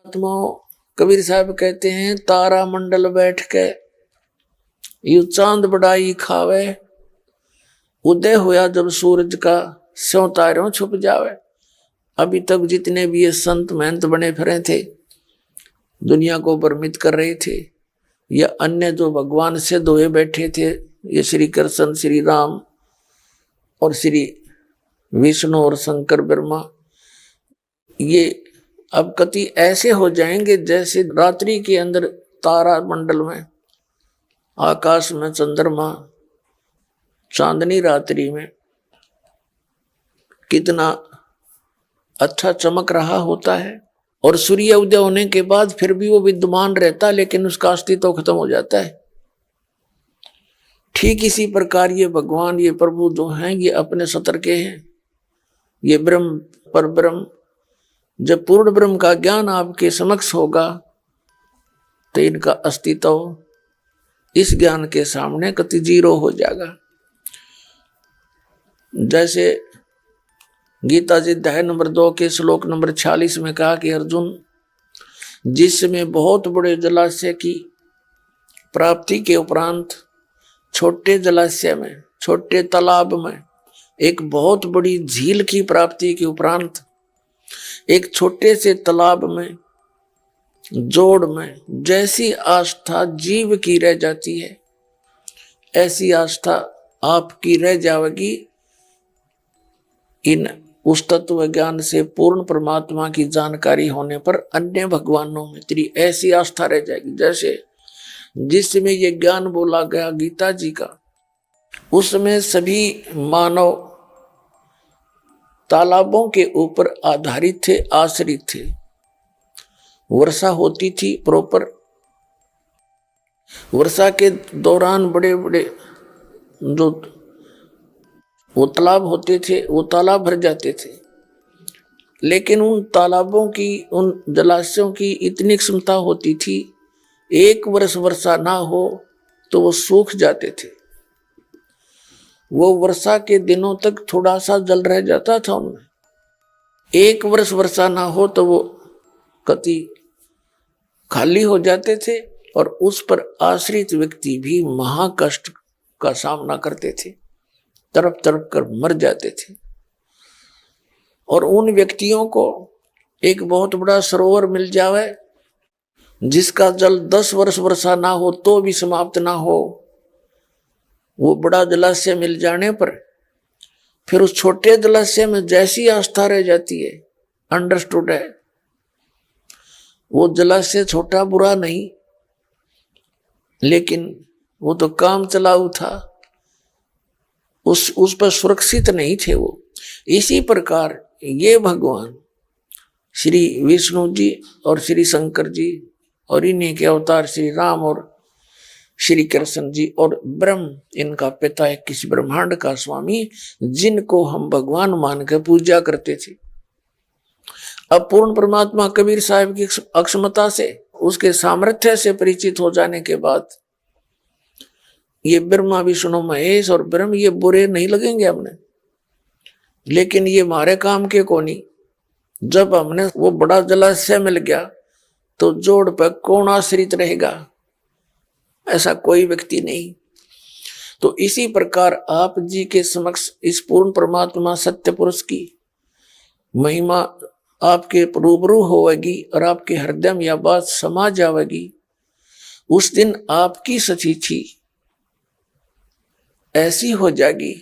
आत्मा कबीर साहब कहते हैं तारा मंडल बैठ के यू चांद बड़ाई खावे, उदय होया जब सूरज का स्यों तारों छुप जावे। अभी तक जितने भी ये संत महंत बने फिरे थे, दुनिया को भ्रमित कर रहे थे, या अन्य जो भगवान से दोए बैठे थे, ये श्री कृष्ण, श्री राम और श्री विष्णु और शंकर ब्रह्मा, ये अब कति ऐसे हो जाएंगे जैसे रात्रि के अंदर तारा मंडल में, आकाश में चंद्रमा, चांदनी रात्रि में कितना अच्छा चमक रहा होता है, और सूर्य उदय होने के बाद फिर भी वो विद्यमान रहता, लेकिन उसका अस्तित्व खत्म हो जाता है। ठीक इसी प्रकार ये भगवान, ये प्रभु जो हैं, ये अपने सतर के हैं। ये ब्रह्म, पर ब्रह्म, जब पूर्ण ब्रह्म का ज्ञान आपके समक्ष होगा तो इनका अस्तित्व इस ज्ञान के सामने कति जीरो हो जाएगा। जैसे गीता जी अध्याय नंबर 2 के श्लोक नंबर 46 में कहा कि अर्जुन, जिसमें बहुत बड़े जलाशय की प्राप्ति के उपरांत छोटे जलाशय में, छोटे तालाब में, एक बहुत बड़ी झील की प्राप्ति के उपरांत एक छोटे से तालाब में, जोड़ में जैसी आस्था जीव की रह जाती है, ऐसी आस्था आपकी रह जाएगी इन उस तत्व ज्ञान से पूर्ण परमात्मा की जानकारी होने पर। अन्य भगवानों में तेरी ऐसी आस्था रह जाएगी जैसे जिसमें ये ज्ञान बोला गया गीता जी का, उसमें सभी मानव तालाबों के ऊपर आधारित थे, आश्रित थे। वर्षा होती थी प्रॉपर, वर्षा के दौरान बड़े बड़े जो वो तालाब होते थे, वो तालाब भर जाते थे, लेकिन उन तालाबों की, उन जलाशयों की इतनी क्षमता होती थी, एक वर्ष वर्षा ना हो तो वो सूख जाते थे। वो वर्षा के दिनों तक थोड़ा सा जल रह जाता था उनमें, एक वर्ष वर्षा ना हो तो वो कति खाली हो जाते थे, और उस पर आश्रित व्यक्ति भी महाकष्ट का सामना करते थे, तड़प तड़प कर मर जाते थे। और उन व्यक्तियों को एक बहुत बड़ा सरोवर मिल जावे जिसका जल 10 वर्ष वर्षा ना हो तो भी समाप्त ना हो, वो बड़ा जलाशय मिल जाने पर फिर उस छोटे जलाशय में जैसी आस्था रह जाती है। अंडरस्टूड है, वो जलाशय छोटा बुरा नहीं, लेकिन वो तो काम चलाऊ था, उस पर सुरक्षित नहीं थे वो। इसी प्रकार ये भगवान श्री विष्णु जी और श्री शंकर जी और इन्हीं के अवतार श्री राम और श्री कृष्ण जी और ब्रह्म, इनका पिता है किसी ब्रह्मांड का स्वामी, जिनको हम भगवान मान के पूजा करते थे। अब पूर्ण परमात्मा कबीर साहब की अक्षमता से, उसके सामर्थ्य से परिचित हो जाने के बाद ये ब्रह्मा विष्णु महेश और ब्रह्म ये बुरे नहीं लगेंगे हमने, लेकिन ये हमारे काम के कोनी। जब हमने वो बड़ा जलाशय मिल गया तो जोड़ पर कौन आश्रित रहेगा? ऐसा कोई व्यक्ति नहीं। तो इसी प्रकार आप जी के समक्ष इस पूर्ण परमात्मा सत्य पुरुष की महिमा आपके रूबरू होगी और आपके हृदय में यह बात समा जाएगी। उस दिन आपकी सचीची ऐसी हो जाएगी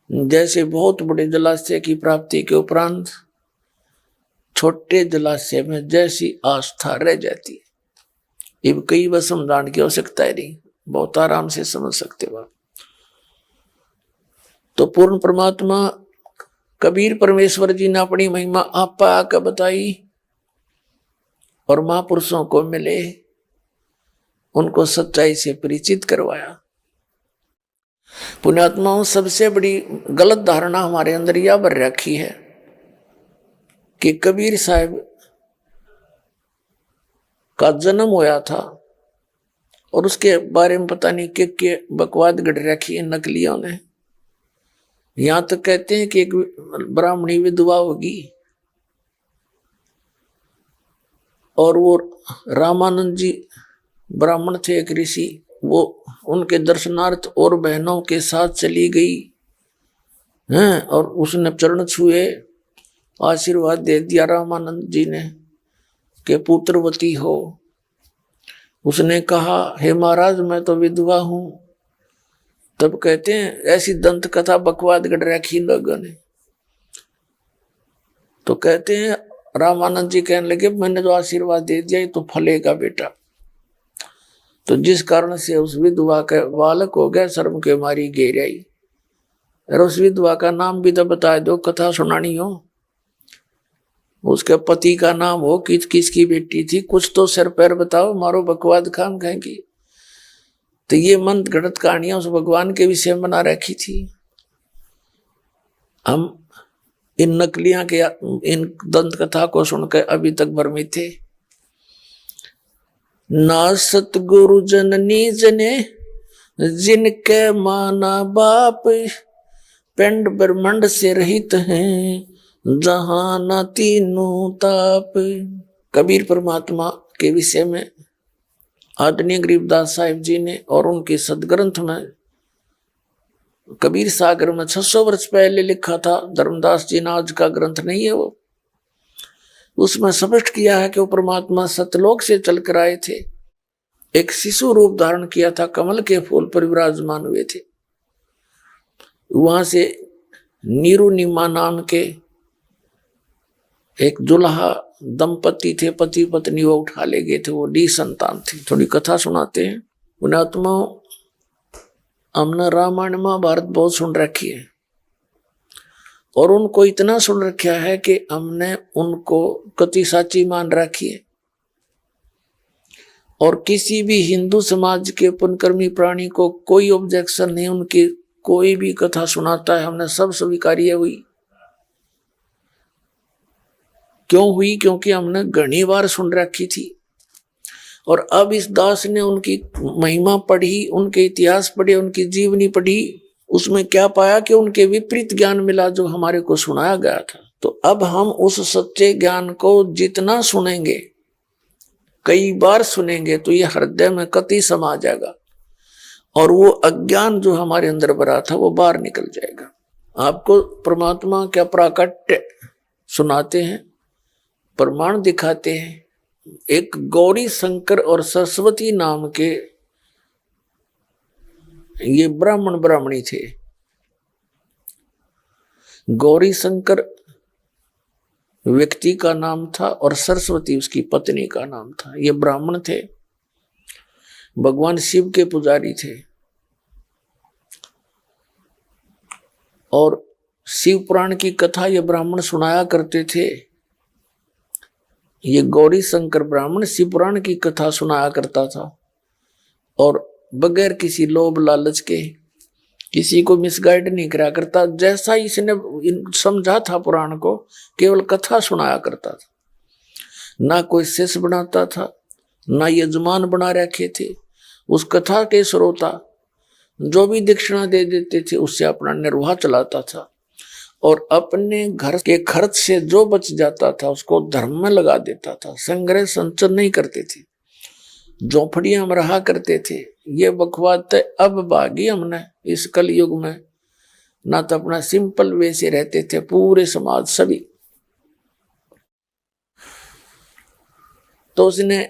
जैसे बहुत बड़े जलाशय की प्राप्ति के उपरांत छोटे जलाशय में जैसी आस्था रह जाती है। ये कई बार समझाने की आवश्यकता है नहीं, बहुत आराम से समझ सकते हो। तो पूर्ण परमात्मा कबीर परमेश्वर जी ने अपनी महिमा आप आकर बताई और महापुरुषों को मिले, उनको सच्चाई से परिचित करवाया। पुण्यात्माओं, सबसे बड़ी गलत धारणा हमारे अंदर यह भर रखी है कि कबीर साहब का जन्म होया था और उसके बारे में पता नहीं के बकवाद गढ़ रखी है नकलियों ने। यहां तक कहते हैं कि एक ब्राह्मणी विधवा होगी, और वो रामानंद जी ब्राह्मण थे, एक ऋषि, वो उनके दर्शनार्थ और बहनों के साथ चली गई हैं, और उसने चरण छुए, आशीर्वाद दे दिया रामानंद जी ने कि पुत्रवती हो। उसने कहा, हे महाराज मैं तो विधवा हूं। तब कहते हैं ऐसी दंत कथा बकवाद गढ़ रखी लोगों ने। तो कहते हैं रामानंद जी कहने लगे, मैंने जो आशीर्वाद दे दिया ये तो फलेगा बेटा। तो जिस कारण से उस विधवा का बालक हो गया, शर्म के मारी गिर आई। और उस विधवा का नाम भी तो बता दो, कथा सुनानी हो। उसके पति का नाम हो, किस किसकी बेटी थी, कुछ तो सिर पैर बताओ, मारो बकवाद खाम कहेंगी। तो ये मंद गढ़त कहानियां उस भगवान के विषय में बना रखी थी। हम इन नकलियां के, इन दंत कथा को सुनकर अभी तक भ्रमित थे। ना सतगुरु जननी जने जिनके माना बाप, पिंड ब्रह्मांड से रहित हैं जहां न तीनों ताप। कबीर परमात्मा के विषय में आदरणीय गरीबदास साहिब जी ने और उनके सदग्रंथ में कबीर सागर में 600 वर्ष पहले लिखा था। धर्मदास जी ने आज का ग्रंथ नहीं है वो। उसमें स्पष्ट किया है कि वो परमात्मा सतलोक से चलकर आए थे, एक शिशु रूप धारण किया था, कमल के फूल पर विराजमान हुए थे। वहां से नीरू नीमा नाम के एक दुल्हा दंपति थे, पति पत्नी, वो उठा ले गए थे, वो डी संतान थी। थोड़ी कथा सुनाते हैं। उन आत्माओं, हमने रामायण महाभारत बहुत सुन रखी है और उनको इतना सुन रखा है कि हमने उनको कति साची मान रखी है। और किसी भी हिंदू समाज के पुण्यकर्मी प्राणी को कोई ऑब्जेक्शन नहीं, उनकी कोई भी कथा सुनाता है, हमने सब स्वीकार्य हुई। क्यों हुई? क्योंकि हमने घनी बार सुन रखी थी। और अब इस दास ने उनकी महिमा पढ़ी, उनके इतिहास पढ़े, उनकी जीवनी पढ़ी, उसमें क्या पाया कि उनके विपरीत ज्ञान मिला जो हमारे को सुनाया गया था। तो अब हम उस सच्चे ज्ञान को जितना सुनेंगे, कई बार सुनेंगे, तो ये हृदय में कति समा जाएगा और वो अज्ञान जो हमारे अंदर भरा था वो बाहर निकल जाएगा। आपको परमात्मा क्या प्राकट्य सुनाते हैं, प्रमाण दिखाते हैं। एक गौरी शंकर और सरस्वती नाम के ये ब्राह्मण ब्राह्मणी थे। गौरी शंकर व्यक्ति का नाम था और सरस्वती उसकी पत्नी का नाम था। ये ब्राह्मण थे, भगवान शिव के पुजारी थे और शिव पुराण की कथा ये ब्राह्मण सुनाया करते थे। ये गौरी शंकर ब्राह्मण शिव पुराण की कथा सुनाया करता था और बगैर किसी लोभ लालच के, किसी को मिसगाइड नहीं करा करता। जैसा इसने समझा था पुराण को, केवल कथा सुनाया करता था। ना कोई शिष्य बनाता था, ना यजमान बना रखे थे। उस कथा के श्रोता जो भी दक्षिणा दे देते थे उससे अपना निर्वाह चलाता था और अपने घर के खर्च से जो बच जाता था उसको धर्म में लगा देता था। संग्रह संचय नहीं करते थे, झोपड़ियां में रहा करते थे। ये बकवाद अब भागी हमने इस कलयुग में, ना तो अपना सिंपल वे से रहते थे पूरे समाज सभी। तो उसने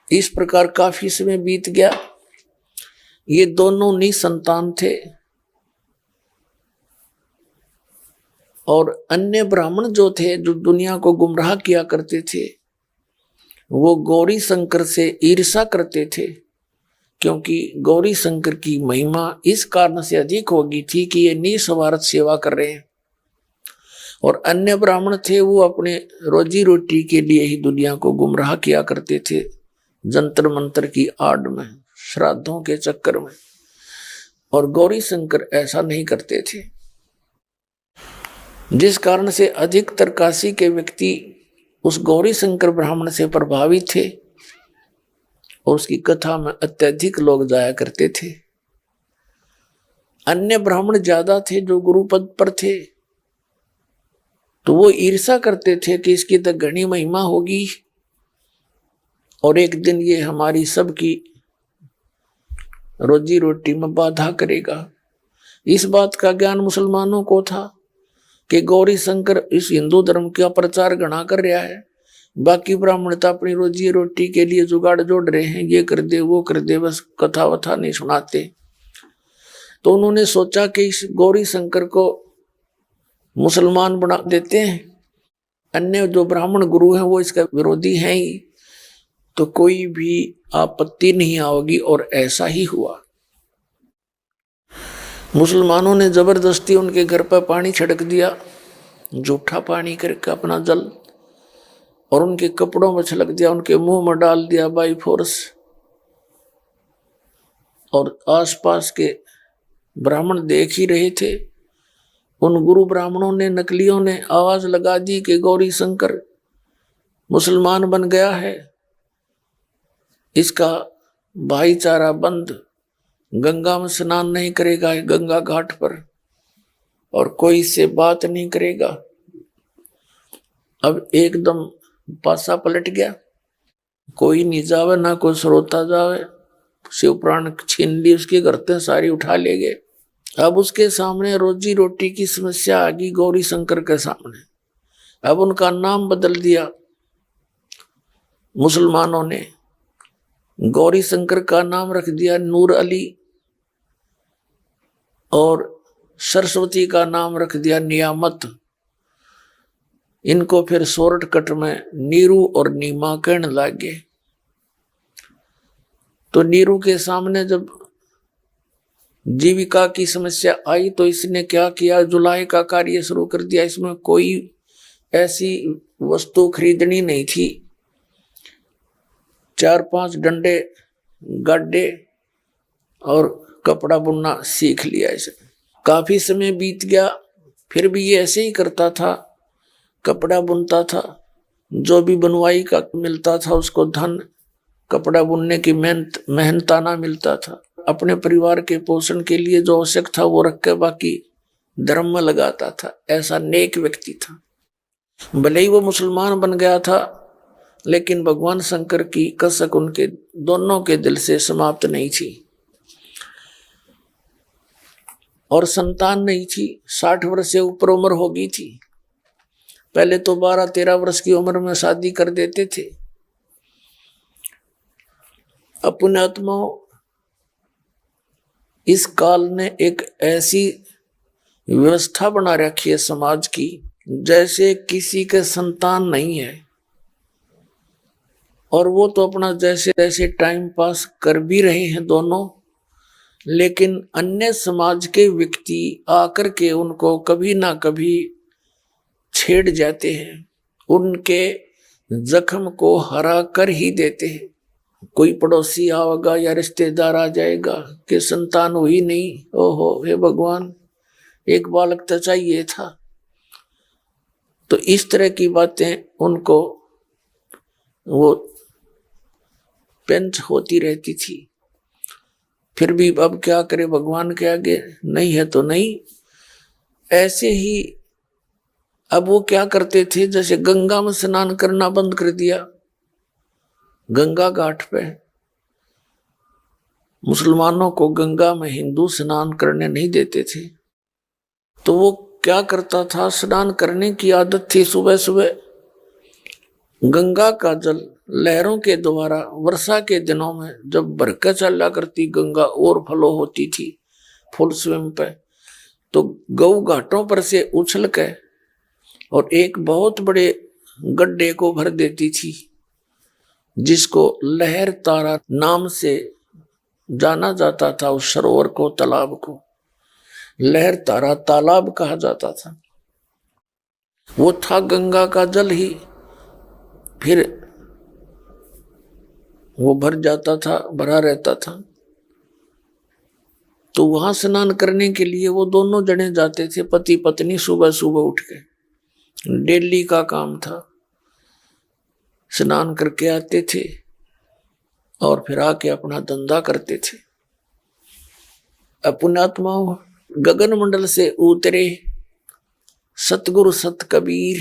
इस प्रकार काफी समय बीत गया। ये दोनों निसंतान थे और अन्य ब्राह्मण जो थे, जो दुनिया को गुमराह किया करते थे, वो गौरी शंकर से ईर्षा करते थे, क्योंकि गौरी शंकर की महिमा इस कारण से अधिक होगी थी कि ये निस्वार्थ सेवा कर रहे हैं। और अन्य ब्राह्मण थे, वो अपने रोजी रोटी के लिए ही दुनिया को गुमराह किया करते थे, जंतर मंतर की आड़ में, श्राद्धों के चक्कर में। और गौरी शंकर ऐसा नहीं करते थे, जिस कारण से अधिकतर काशी के व्यक्ति उस गौरी शंकर ब्राह्मण से प्रभावित थे और उसकी कथा में अत्यधिक लोग जाया करते थे। अन्य ब्राह्मण ज्यादा थे जो गुरुपद पर थे, तो वो ईर्ष्या करते थे कि इसकी तो घनी महिमा होगी और एक दिन ये हमारी सबकी रोजी रोटी में बाधा करेगा। इस बात का ज्ञान मुसलमानों को था कि गौरी शंकर इस हिंदू धर्म का प्रचार घना कर रहा है, बाकी ब्राह्मण तो अपनी रोजी रोटी के लिए जुगाड़ जोड़ रहे हैं, ये कर दे वो कर दे, बस कथा वथा नहीं सुनाते। तो उन्होंने सोचा कि इस गौरी शंकर को मुसलमान बना देते हैं, अन्य जो ब्राह्मण गुरु हैं वो इसका विरोधी हैं ही, तो कोई भी आपत्ति नहीं आओगी। और ऐसा ही हुआ। मुसलमानों ने जबरदस्ती उनके घर पर पानी छिड़क दिया, जूठा पानी करके अपना जल, और उनके कपड़ों में छिड़क दिया, उनके मुंह में डाल दिया बाई फोर्स। और आसपास के ब्राह्मण देख ही रहे थे। उन गुरु ब्राह्मणों ने, नकलियों ने आवाज लगा दी कि गौरी शंकर मुसलमान बन गया है, इसका भाईचारा बंद, गंगा में स्नान नहीं करेगा गंगा घाट पर, और कोई से बात नहीं करेगा। अब एकदम पासा पलट गया, कोई नहीं जावे, ना कोई श्रोता जावे। शिव प्राण छीन ली उसके, गर्ते सारी उठा ले गए। अब उसके सामने रोजी रोटी की समस्या आ गई गौरी शंकर के सामने। अब उनका नाम बदल दिया मुसलमानों ने, गौरी शंकर का नाम रख दिया नूर अली, और सरस्वती का नाम रख दिया नियामत। इनको फिर शॉर्टकट में नीरू और नीमा कहने लगे। तो नीरू के सामने जब जीविका की समस्या आई तो इसने क्या किया, जुलाई का कार्य शुरू कर दिया। इसमें कोई ऐसी वस्तु खरीदनी नहीं थी, 4-5 डंडे गाड्डे और कपड़ा बुनना सीख लिया इसे। काफी समय बीत गया, फिर भी ये ऐसे ही करता था, कपड़ा बुनता था, जो भी बनवाई का मिलता था उसको धन, कपड़ा बुनने की मेहनताना मिलता था। अपने परिवार के पोषण के लिए जो आवश्यक था वो रख के बाकी धर्म में लगाता था। ऐसा नेक व्यक्ति था। भले ही वो मुसलमान बन गया था, लेकिन भगवान शंकर की कसक उनके दोनों के दिल से समाप्त नहीं थी, और संतान नहीं थी। 60 वर्ष से ऊपर उम्र हो गई थी। पहले तो 12-13 वर्ष की उम्र में शादी कर देते थे। अपने आत्माओं, इस काल ने एक ऐसी व्यवस्था बना रखी है समाज की, जैसे किसी के संतान नहीं है, और वो तो अपना जैसे जैसे टाइम पास कर भी रहे हैं दोनों, लेकिन अन्य समाज के व्यक्ति आकर के उनको कभी ना कभी छेड़ जाते हैं, उनके जख्म को हरा कर ही देते हैं। कोई पड़ोसी आएगा या रिश्तेदार आ जाएगा कि संतान हुई नहीं, ओहो हे भगवान, एक बालक तो चाहिए था। तो इस तरह की बातें उनको वो पेंच होती रहती थी। फिर भी अब क्या करे, भगवान के आगे नहीं है तो नहीं। ऐसे ही अब वो क्या करते थे, जैसे गंगा में स्नान करना बंद कर दिया। गंगा घाट पे मुसलमानों को गंगा में हिंदू स्नान करने नहीं देते थे, तो वो क्या करता था, स्नान करने की आदत थी। सुबह सुबह गंगा का जल लहरों के द्वारा वर्षा के दिनों में जब बरकत चला करती गंगा और फ्लो होती थी फुल स्विम पे, तो गौ घाटों पर से उछल के और एक बहुत बड़े गड्ढे को भर देती थी, जिसको लहर तारा नाम से जाना जाता था। उस सरोवर को, तालाब को लहर तारा तालाब कहा जाता था। वो था गंगा का जल ही। फिर वो भर जाता था, भरा रहता था। तो वहां स्नान करने के लिए वो दोनों जने जाते थे, पति पत्नी, सुबह सुबह उठ के। डेली का काम था। स्नान करके आते थे और फिर आके अपना धंधा करते थे। पुण्यात्माओं, गगन मंडल से उतरे सतगुरु सत कबीर,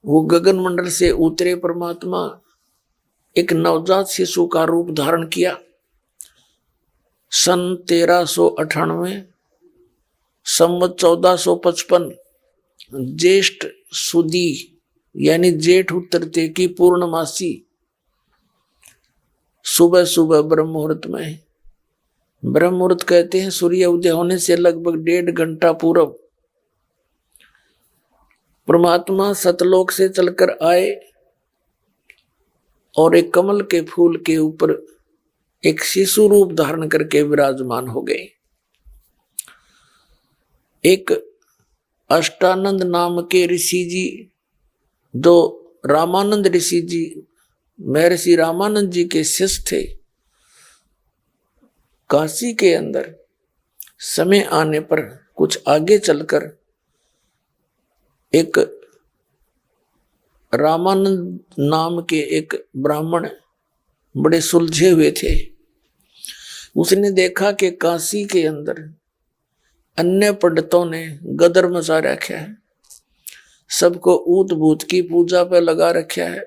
वो गगन मंडल से उतरे परमात्मा एक नवजात शिशु का रूप धारण किया। सन 1398 संवत 1455 ज्येष्ठ सुदी यानी जेठ उतरते की पूर्णमासी सुबह सुबह ब्रह्म मुहूर्त में, ब्रह्म मुहूर्त कहते हैं सूर्य उदय होने से लगभग 1.5 घंटा पूर्व, परमात्मा सतलोक से चलकर आए और एक कमल के फूल के ऊपर एक शिशु रूप धारण करके विराजमान हो गए। एक अष्टानंद नाम के ऋषि जी, जो रामानंद ऋषि जी महर्षि रामानंद जी के शिष्य थे, काशी के अंदर समय आने पर कुछ आगे चलकर एक रामानंद नाम के एक ब्राह्मण बड़े सुलझे हुए थे। उसने देखा कि काशी के अंदर अन्य पंडितों ने गदर मचा रखा है, सबको ऊत भूत की पूजा पे लगा रखा है।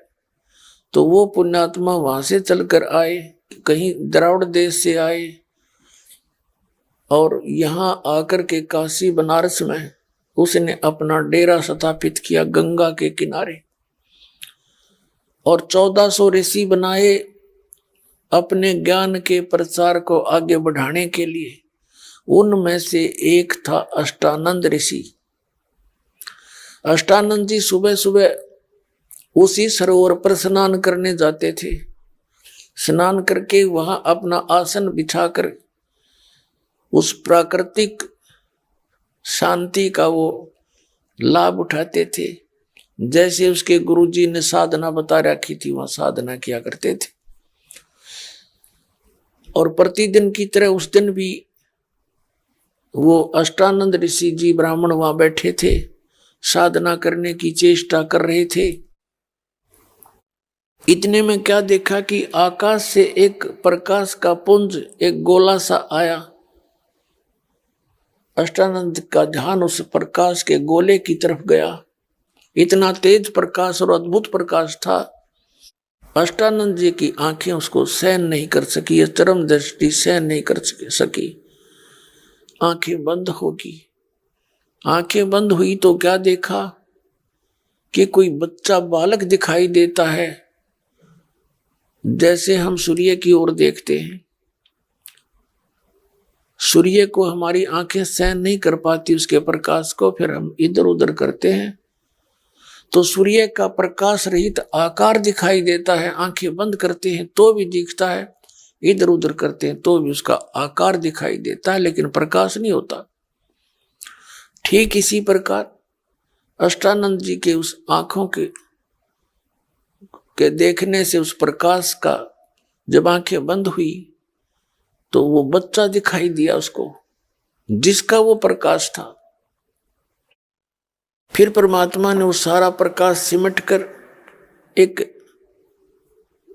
तो वो पुण्यात्मा वहां से चलकर आए, कहीं द्राविड़ देश से आए और यहाँ आकर के काशी बनारस में उसने अपना डेरा स्थापित किया गंगा के किनारे, और 1400 ऋषि बनाए अपने ज्ञान के प्रचार को आगे बढ़ाने के लिए। उनमें से एक था अष्टानंद ऋषि। अष्टानंद जी सुबह सुबह उसी सरोवर पर स्नान करने जाते थे। स्नान करके वहां अपना आसन बिछाकर उस प्राकृतिक शांति का वो लाभ उठाते थे। जैसे उसके गुरुजी ने साधना बता रखी थी, वहां साधना किया करते थे। और प्रतिदिन की तरह उस दिन भी वो अष्टानंद ऋषि जी ब्राह्मण वहां बैठे थे, साधना करने की चेष्टा कर रहे थे। इतने में क्या देखा कि आकाश से एक प्रकाश का पुंज, एक गोला सा आया। अष्टानंद का ध्यान उस प्रकाश के गोले की तरफ गया। इतना तेज प्रकाश और अद्भुत प्रकाश था, अष्टानंद जी की आंखें उसको सहन नहीं कर सकी, चरम दृष्टि सहन नहीं कर सकी। आंखें बंद होगी। आंखें बंद हुई तो क्या देखा कि कोई बच्चा बालक दिखाई देता है, जैसे हम सूर्य की ओर देखते हैं। सूर्य को हमारी आंखें सहन नहीं कर पाती उसके प्रकाश को, फिर हम इधर उधर करते हैं तो सूर्य का प्रकाश रहित आकार दिखाई देता है। आंखें बंद करते हैं तो भी दिखता है, इधर उधर करते हैं तो भी उसका आकार दिखाई देता है, लेकिन प्रकाश नहीं होता। ठीक इसी प्रकार अष्टानंद जी के उस आंखों के देखने से उस प्रकाश का जब आंखें बंद हुई तो वो बच्चा दिखाई दिया उसको, जिसका वो प्रकाश था। फिर परमात्मा ने वो सारा प्रकाश सिमट कर एक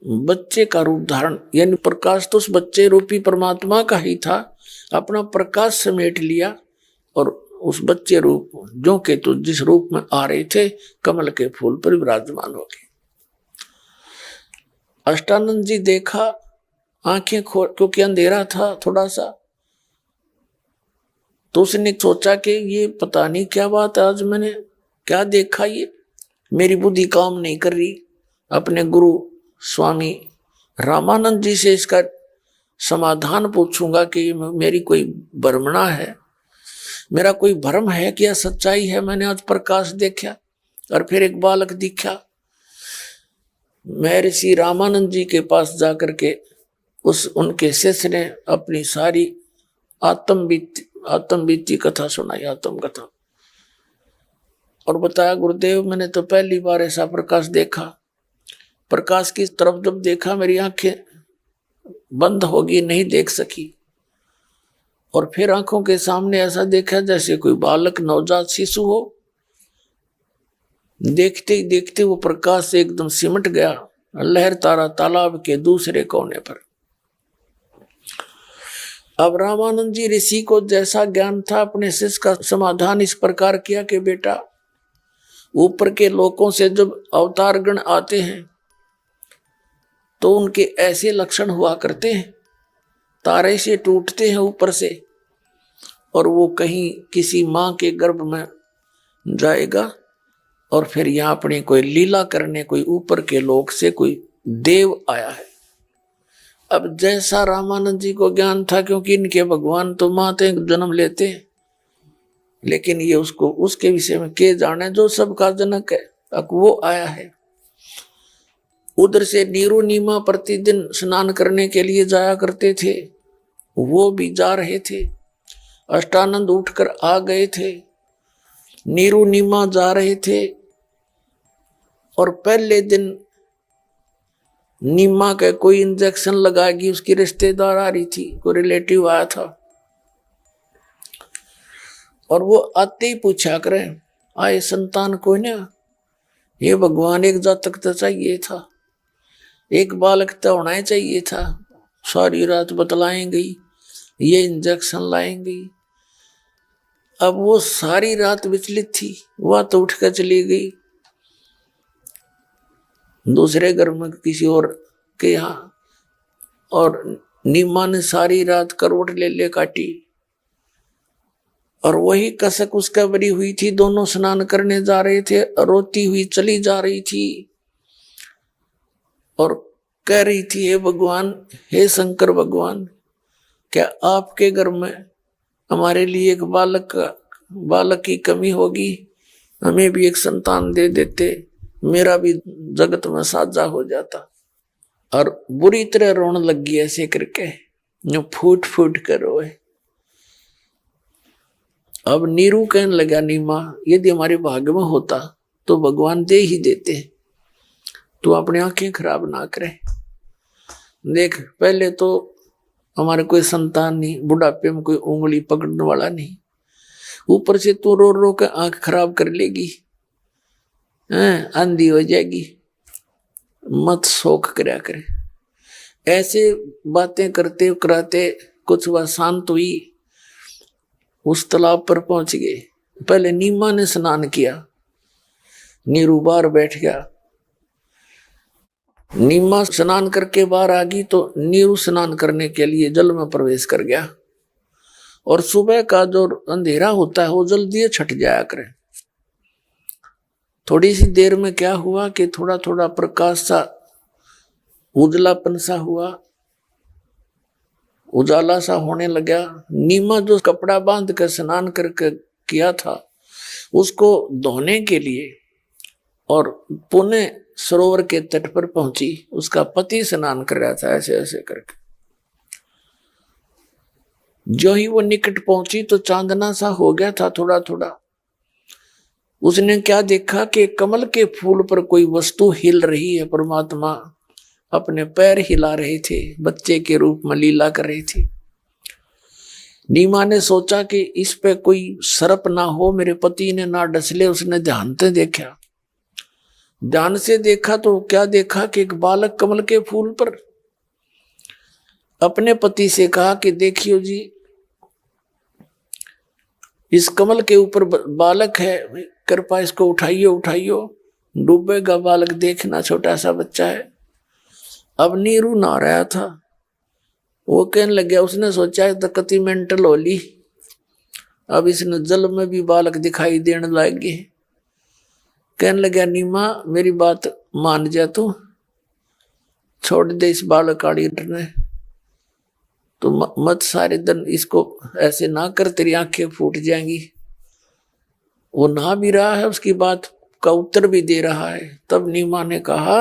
बच्चे का रूप धारण, यानी प्रकाश तो उस बच्चे रूपी परमात्मा का ही था, अपना प्रकाश समेट लिया और उस बच्चे रूप जो के तो जिस रूप में आ रहे थे कमल के फूल पर विराजमान हो गए। अष्टानंद जी देखा, आंखें खोल, क्योंकि अंधेरा था थोड़ा सा, तो उसने सोचा कि ये पता नहीं क्या बात है, आज मैंने क्या देखा, ये मेरी बुद्धि काम नहीं कर रही। अपने गुरु स्वामी रामानंद जी से इसका समाधान पूछूंगा कि मेरी कोई भ्रमणा है, मेरा कोई भ्रम है कि यह सच्चाई है। मैंने आज प्रकाश देखा और फिर एक बालक दिखा। महर्षि रामानंद जी के पास जाकर के उनके शिष्य ने अपनी सारी आत्मबीती कथा सुनाई, आत्मकथा, और बताया गुरुदेव मैंने तो पहली बार ऐसा प्रकाश देखा। प्रकाश की तरफ जब देखा मेरी आंखें बंद होगी, नहीं देख सकी, और फिर आंखों के सामने ऐसा देखा जैसे कोई बालक नवजात शिशु हो। देखते ही देखते वो प्रकाश से एकदम सिमट गया, लहर तारा तालाब के दूसरे कोने पर। अब रामानंद जी ऋषि को जैसा ज्ञान था, अपने शिष्य का समाधान इस प्रकार किया कि बेटा ऊपर के लोकों से जब अवतारगण आते हैं तो उनके ऐसे लक्षण हुआ करते हैं, तारे से टूटते हैं ऊपर से, और वो कहीं किसी माँ के गर्भ में जाएगा और फिर यहाँ अपनी कोई लीला करने कोई ऊपर के लोक से कोई देव आया है। अब जैसा रामानंद जी को ज्ञान था, क्योंकि इनके भगवान तो माते जन्म लेते हैं, लेकिन ये उसको उसके विषय में के जाने जो सबका जनक है, अब वो आया है। उधर से नीरू नीमा प्रतिदिन स्नान करने के लिए जाया करते थे, वो भी जा रहे थे। अष्टानंद उठकर आ गए थे, नीरू नीमा जा रहे थे, और पहले दिन नीमा का कोई इंजेक्शन लगाएगी, उसकी रिश्तेदार आ रही थी, कोई रिलेटिव आया था, और वो आते ही पूछा करे आए संतान कोई ना, ये भगवान एक जातक तो चाहिए था, एक बालक तो होना ही चाहिए था। सारी रात बतलाएंगी, ये इंजेक्शन लाएंगी। अब वो सारी रात विचलित थी, वह तो उठकर चली गई दूसरे घर में किसी और के यहाँ, और नीमा ने सारी रात करवट ले काटी, और वही कसक उसका बरी हुई थी। दोनों स्नान करने जा रहे थे, रोती हुई चली जा रही थी और कह रही थी, हे भगवान, हे शंकर भगवान, क्या आपके घर में हमारे लिए एक बालक की कमी होगी, हमें भी एक संतान दे देते, मेरा भी जगत में साझा हो जाता। और बुरी तरह रोने लगी ऐसे करके, जो फूट फूट कर रोए। अब नीरू कहने लगा, नीमा, यदि हमारे भाग्य में होता तो भगवान दे ही देते, तू अपनी आंखें खराब ना करे। देख, पहले तो हमारे कोई संतान नहीं, बुढ़ापे में कोई उंगली पकड़ने वाला नहीं, ऊपर से तू रो रो कर आंख खराब कर लेगी, अंधी हो जाएगी, मत शोक करया करे। ऐसे बातें करते कराते कुछ वह शांत हुई, उस तालाब पर पहुंच गए। पहले नीमा ने स्नान किया, नीरू बाहर बैठ गया। नीमा स्नान करके बाहर आ गई तो नीरू स्नान करने के लिए जल में प्रवेश कर गया, और सुबह का जो अंधेरा होता है वो जल्दी छट जाया करे। थोड़ी सी देर में क्या हुआ कि थोड़ा थोड़ा प्रकाश सा, उजलापन सा हुआ, उजाला सा होने लगा। नीमा जो कपड़ा बांध कर स्नान करके किया था, उसको धोने के लिए और पुणे सरोवर के तट पर पहुंची। उसका पति स्नान कर रहा था ऐसे ऐसे करके। जो ही वो निकट पहुंची तो चांदना सा हो गया था थोड़ा थोड़ा। उसने क्या देखा कि कमल के फूल पर कोई वस्तु हिल रही है। परमात्मा अपने पैर हिला रहे थे, बच्चे के रूप में लीला कर रहे थे। नीमा ने सोचा कि इस पे कोई सर्प ना हो, मेरे पति ने ना डसले। उसने ध्यान से देखा, ध्यान से देखा तो क्या देखा कि एक बालक कमल के फूल पर। अपने पति से कहा कि देखियो जी, इस कमल के ऊपर बालक है, कृपा इसको उठाइयो उठाइयो, डूबेगा बालक, देखना छोटा सा बच्चा है। अब नीरू नहा रहा था, वो कहने लग गया, उसने सोचा तो कति मेंटल होली, अब इसने जल में भी बालक दिखाई देने लगे। कहने लगा, नीमा मेरी बात मान जा, तू छोड़ दे इस बालक काड़ी ने, तो मत सारे दिन इसको ऐसे ना कर, तेरी आंखें फूट जाएंगी। वो ना भी रहा है, उसकी बात का उत्तर भी दे रहा है। तब नीमा ने कहा,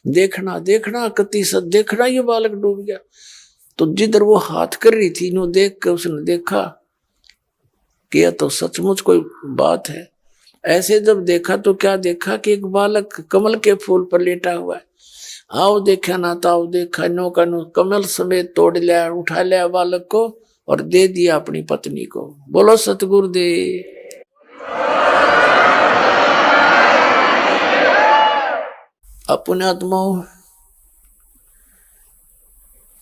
देखना देखना कति सत देखना, ये बालक डूब गया। तो जिधर वो हाथ कर रही थी, नो देख कर उसने देखा कि यह तो सचमुच कोई बात है। ऐसे जब देखा तो क्या देखा कि एक बालक कमल के फूल पर लेटा हुआ है। आओ देखा ना ताओ देखा, नो का नो कमल समेत तोड़ लिया, उठा लिया बालक को और दे दिया अपनी पत्नी को। बोलो सतगुरुदेव। अपने आत्माओं,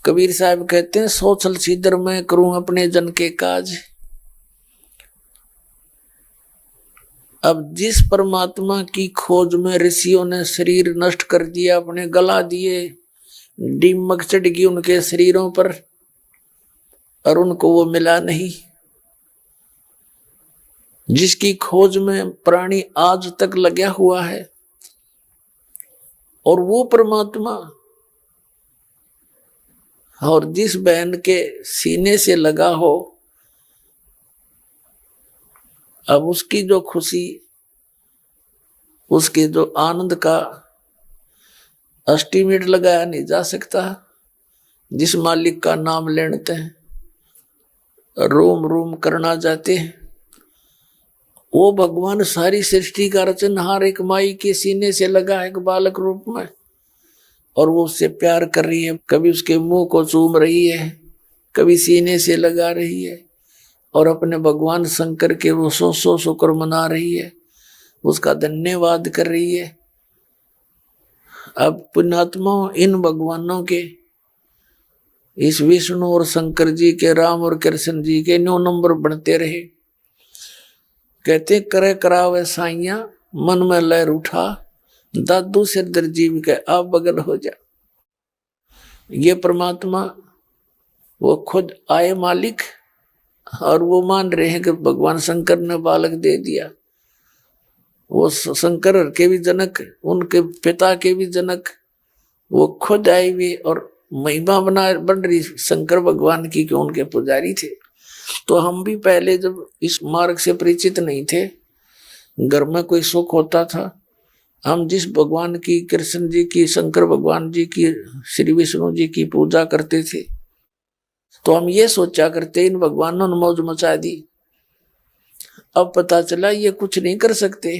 कबीर साहब कहते हैं, सोचल सीधर मैं करूं अपने जन के काज। अब जिस परमात्मा की खोज में ऋषियों ने शरीर नष्ट कर दिया, अपने गला दिए, दीमक चढ़ गई उनके शरीरों पर, और उनको वो मिला नहीं। जिसकी खोज में प्राणी आज तक लगा हुआ है, और वो परमात्मा, और जिस बहन के सीने से लगा हो, अब उसकी जो खुशी, उसके जो आनंद का एस्टीमेट लगाया नहीं जा सकता। जिस मालिक का नाम लेते हैं, रोम रोम करना चाहते हैं, वो भगवान सारी सृष्टि का रचनहार एक माई के सीने से लगा है एक बालक रूप में, और वो उससे प्यार कर रही है। कभी उसके मुंह को चूम रही है, कभी सीने से लगा रही है, और अपने भगवान शंकर के वो सौ शुक्र मना रही है, उसका धन्यवाद कर रही है। अब पुण्यात्मा इन भगवानों के, इस विष्णु और शंकर जी के, राम और कृष्ण जी के 9 नंबर बनते रहे। कहते करे करावे साइया मन में लहर उठा, दादू सिरदर जीव के आप बगल हो जा। ये परमात्मा वो खुद आए मालिक, और वो मान रहे हैं कि भगवान शंकर ने बालक दे दिया। वो शंकर के भी जनक, उनके पिता के भी जनक, वो खुद आए हुए, और महिमा बन रही शंकर भगवान की कि उनके पुजारी थे। तो हम भी पहले जब इस मार्ग से परिचित नहीं थे, घर में कोई सुख होता था, हम जिस भगवान की, कृष्ण जी की, शंकर भगवान जी की, श्री विष्णु जी की पूजा करते थे, तो हम ये सोचा करते इन भगवानों ने मौज मचा दी। अब पता चला ये कुछ नहीं कर सकते,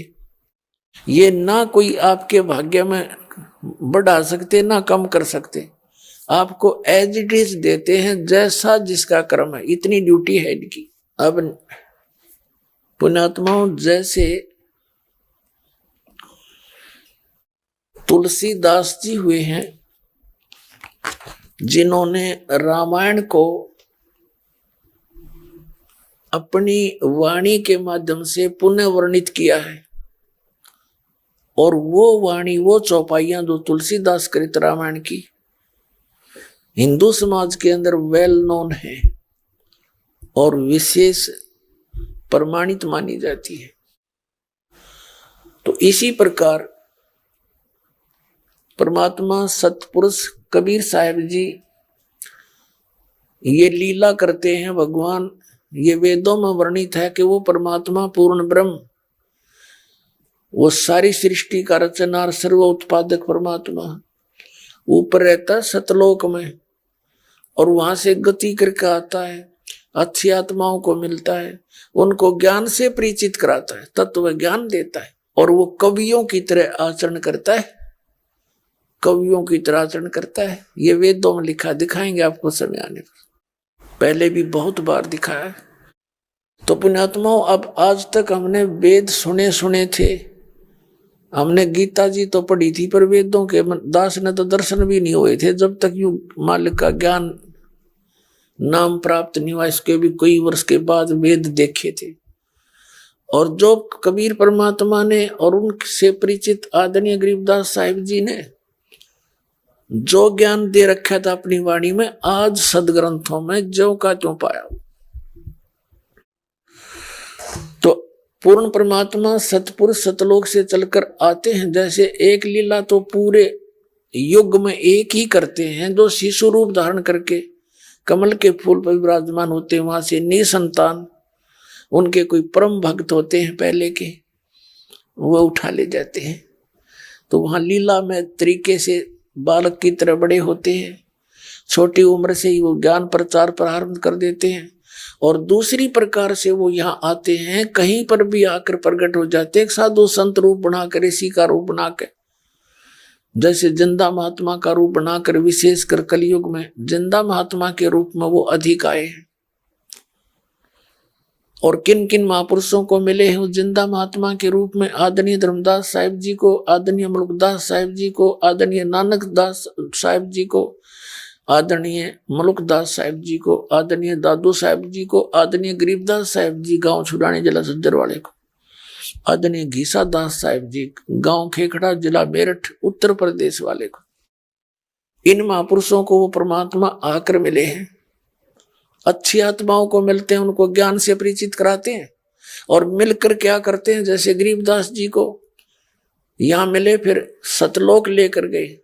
ये ना कोई आपके भाग्य में बढ़ा सकते ना कम कर सकते, आपको एज इट इज देते हैं जैसा जिसका कर्म है, इतनी ड्यूटी है इनकी। अब पुण्यात्माओं, जैसे तुलसीदास जी हुए हैं, जिन्होंने रामायण को अपनी वाणी के माध्यम से पुनः वर्णित किया है, और वो वाणी, वो चौपाइयां जो तुलसीदास कृत रामायण की हिंदू समाज के अंदर वेल नोन है और विशेष प्रमाणित मानी जाती है। तो इसी प्रकार परमात्मा सतपुरुष कबीर साहब जी ये लीला करते हैं। भगवान, ये वेदों में वर्णित है कि वो परमात्मा पूर्ण ब्रह्म, वो सारी सृष्टि का रचनार सर्व उत्पादक परमात्मा ऊपर रहता है सतलोक में, और वहां से गति करके आता है, अच्छी आत्माओं को मिलता है, उनको ज्ञान से परिचित कराता है, तत्व ज्ञान देता है, और वो कवियों की तरह आचरण करता है, कवियों की तरह आचरण करता है। ये वेदों में लिखा, दिखाएंगे आपको समय आने पर, पहले भी बहुत बार दिखाया है। तो पुण्यात्माओं, अब आज तक हमने वेद सुने थे, हमने गीता जी तो पढ़ी थी, पर वेदों के दास ने तो दर्शन भी नहीं हुए थे जब तक यू मालिक का ज्ञान नाम प्राप्त नहीं हुआ। इसके भी कई वर्ष के बाद वेद देखे थे, और जो कबीर परमात्मा ने और उनसे परिचित आदरणीय गरीबदास साहिब जी ने जो ज्ञान दे रखा था अपनी वाणी में, आज सदग्रंथों में ज्यों का त्यों पाया। तो पूर्ण परमात्मा सतपुरुष सतलोक से चलकर आते हैं। जैसे एक लीला तो पूरे युग में एक ही करते हैं, जो शिशु रूप धारण करके कमल के फूल पर विराजमान होते हैं, वहां से निसंतान उनके कोई परम भक्त होते हैं पहले के, वो उठा ले जाते हैं। तो वहां लीला में तरीके से बालक की तरह बड़े होते हैं, छोटी उम्र से ही वो ज्ञान प्रचार प्रारंभ कर देते हैं, और दूसरी प्रकार से वो यहाँ आते हैं, कहीं पर भी आकर प्रकट हो जाते हैं, साधु संत रूप बनाकर, ऋषि का रूप बनाकर, जैसे जिंदा महात्मा का रूप बनाकर, विशेषकर कलयुग में जिंदा महात्मा के रूप में वो अधिक आए हैं। और किन किन महापुरुषों को मिले हैं उस जिंदा महात्मा के रूप में? आदरणीय धर्मदास साहिब जी को, आदरणीय मुल्कदास साहिब जी को, आदरणीय नानक दास साहिब जी को, आदरणीय मुल्कदास साहिब जी को, आदरणीय दादू साहिब जी को, आदरणीय गरीबदास साहिब जी गांव छुड़ाने जिला सज्जर वाले को, आदरणीय घीसा दास साहिब जी, गांव खेखड़ा, जिला मेरठ, उत्तर प्रदेश वाले को, इन महापुरुषों को वो परमात्मा आकर मिले हैं। अच्छी आत्माओं को मिलते हैं, उनको ज्ञान से परिचित कराते हैं और मिलकर क्या करते हैं, जैसे गरीबदास जी को यहां मिले, फिर सतलोक लेकर गए।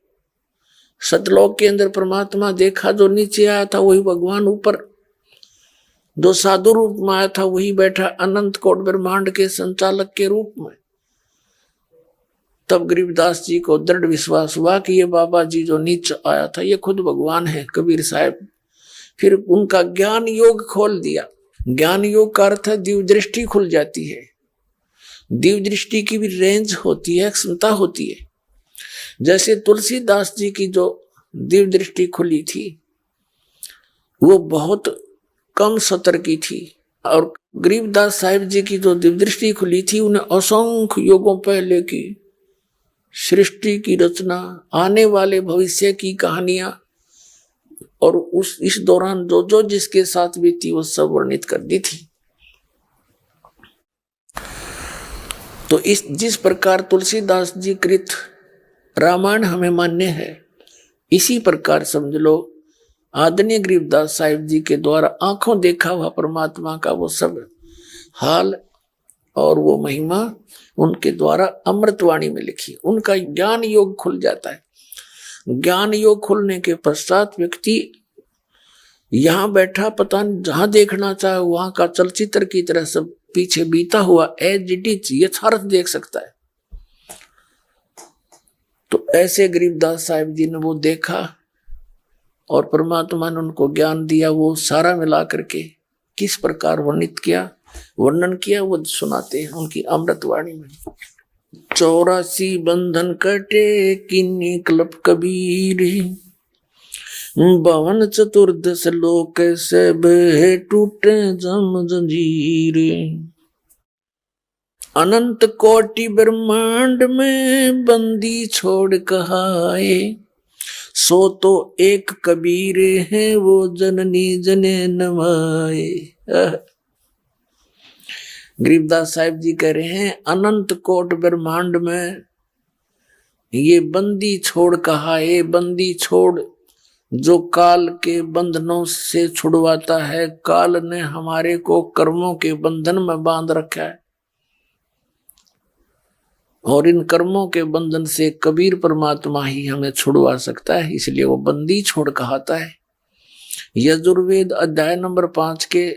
सतलोक के अंदर परमात्मा देखा, जो नीचे आया था वही भगवान ऊपर, जो साधु रूप में आया था वही बैठा अनंत कोट ब्रह्मांड के संचालक के रूप में। तब गरीबदास जी को दृढ़ विश्वास हुआ कि ये बाबा जी जो नीचे आया था ये खुद भगवान है, कबीर साहब। फिर उनका ज्ञान योग खोल दिया। ज्ञान योग का अर्थ है दिव्य दृष्टि खुल जाती है। दिव्य दृष्टि की भी रेंज होती है, क्षमता होती है। जैसे तुलसीदास जी की जो दिव्य दृष्टि खुली थी वो बहुत कम सतर की थी, और गरीबदास साहिब जी की जो दिव्य दृष्टि खुली थी उन्हें असंख्य युगों पहले की सृष्टि की रचना, आने वाले भविष्य की कहानियां और इस दौरान जो जो जिसके साथ बीती वो सब वर्णित कर दी थी। तो जिस प्रकार तुलसीदास जी कृत रामायण हमें मान्य है, इसी प्रकार समझ लो आदरणीय गरीबदास साहिब जी के द्वारा आंखों देखा हुआ परमात्मा का वो सब हाल और वो महिमा उनके द्वारा अमृतवाणी में लिखी। उनका ज्ञान योग खुल जाता है। ज्ञान योग खुलने के पश्चात व्यक्ति यहां बैठा पता नहीं जहां देखना चाहे वहां का चलचित्र की तरह सब पीछे बीता हुआ एज इट इज यथार्थ देख सकता है। तो ऐसे गरीबदास साहिब जी ने वो देखा और परमात्मा ने उनको ज्ञान दिया। वो सारा मिला करके किस प्रकार वर्णन किया वो सुनाते हैं उनकी अमृतवाणी में। 84 बंधन कटे किन्नी कल्प कबीर, 52 चतुर्दश लोक सब टूटे जम जंजीर। अनंत कोटि ब्रह्मांड में बंदी छोड़ कहाए, सो तो एक कबीर है वो जननी जने नवाए। गरीबदास साहिब जी कह रहे हैं अनंत कोट ब्रह्मांड में ये बंदी छोड़ कहाए। बंदी छोड़ जो काल के बंधनों से छुड़वाता है। काल ने हमारे को कर्मों के बंधन में बांध रखा है और इन कर्मों के बंधन से कबीर परमात्मा ही हमें छुड़वा सकता है, इसलिए वो बंदी छोड़ कहता है। यजुर्वेद अध्याय नंबर 5 के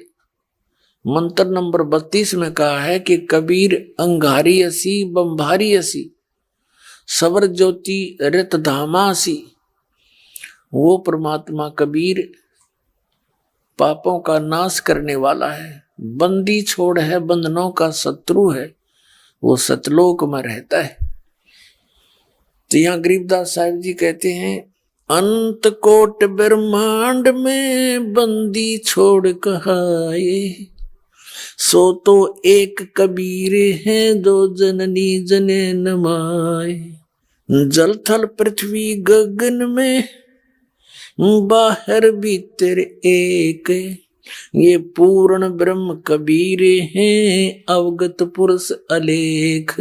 मंत्र नंबर 32 में कहा है कि कबीर अंगारी असी बंभारी असी सवर ज्योति रित धामासी। वो परमात्मा कबीर पापों का नाश करने वाला है, बंदी छोड़ है, बंधनों का शत्रु है, वो सतलोक में रहता है। तो यहाँ गरीबदास साहिब जी कहते हैं अंत कोट ब्रह्मांड में बंदी छोड़ कहाए, सो तो एक कबीर है जो जननी जने नमाए। जल थल पृथ्वी गगन में बाहर भीतर एक, ये पूर्ण ब्रह्म कबीर हैं अवगत पुरुष अलेख।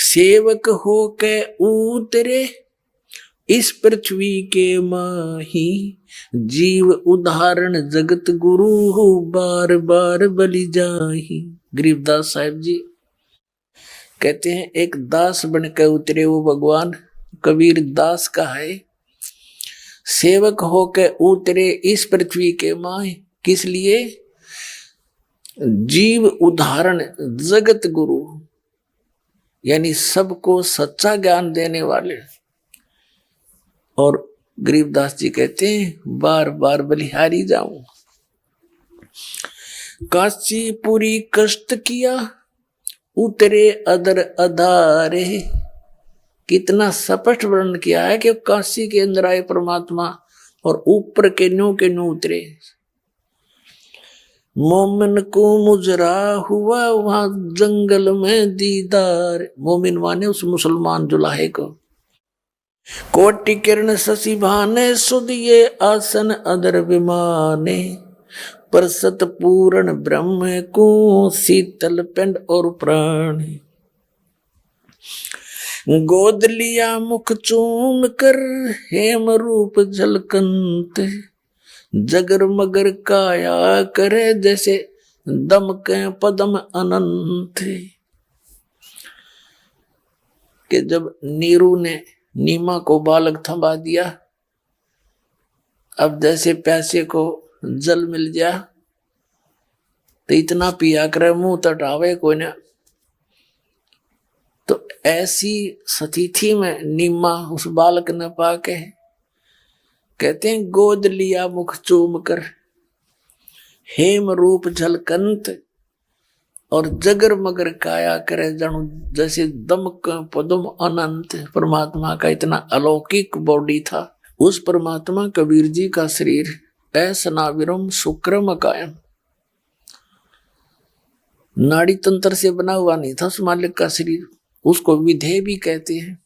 सेवक हो के उतरे इस पृथ्वी के माही, जीव उदाहरण जगत गुरु हो बार बार बलि जाही। गरीबदास साहिब जी कहते हैं एक दास बन के उतरे वो भगवान कबीर दास का है। सेवक होके उतरे इस पृथ्वी के माए, किस लिए? जीव उदाहरण जगत गुरु, यानी सबको सच्चा ज्ञान देने वाले। और गरीबदास जी कहते हैं बार बार बलिहारी जाऊं। काशीपुरी कष्ट किया उतरे अदर अधारे। कितना स्पष्ट वर्णन किया है कि काशी के अंदर आए परमात्मा और ऊपर के न्यू उतरे। मोमिन को मुजरा हुआ वहां जंगल में दीदार। मोमिन माने उस मुसलमान जुलाहे को। कोटि किरण शशि भाने सुदिये आसन अदर विमाने, पर सत पूर्ण ब्रह्म को शीतल पिंड और प्राण। गोद लिया मुख चूम कर हेम रूप झलकंत, जगर मगर काया करे जैसे दमके पदम अनंत। कि जब नीरू ने नीमा को बालक थमा दिया, अब जैसे प्यासे को जल मिल जा तो इतना पिया करे मुंह तटावे कोई ना। तो ऐसी स्थिति में नीमा उस बालक ने पाके कहते हैं गोद लिया मुख चूम कर हेम रूप झलकंत, और जगर मगर काया करे जणु जैसे दमक पदम अनंत। परमात्मा का इतना अलौकिक बॉडी था। उस परमात्मा कबीर जी का शरीर ऐसनाविरम शुक्रम कायम, नाड़ी तंत्र से बना हुआ नहीं था उस मालिक का शरीर। उसको विधेय भी कहते हैं।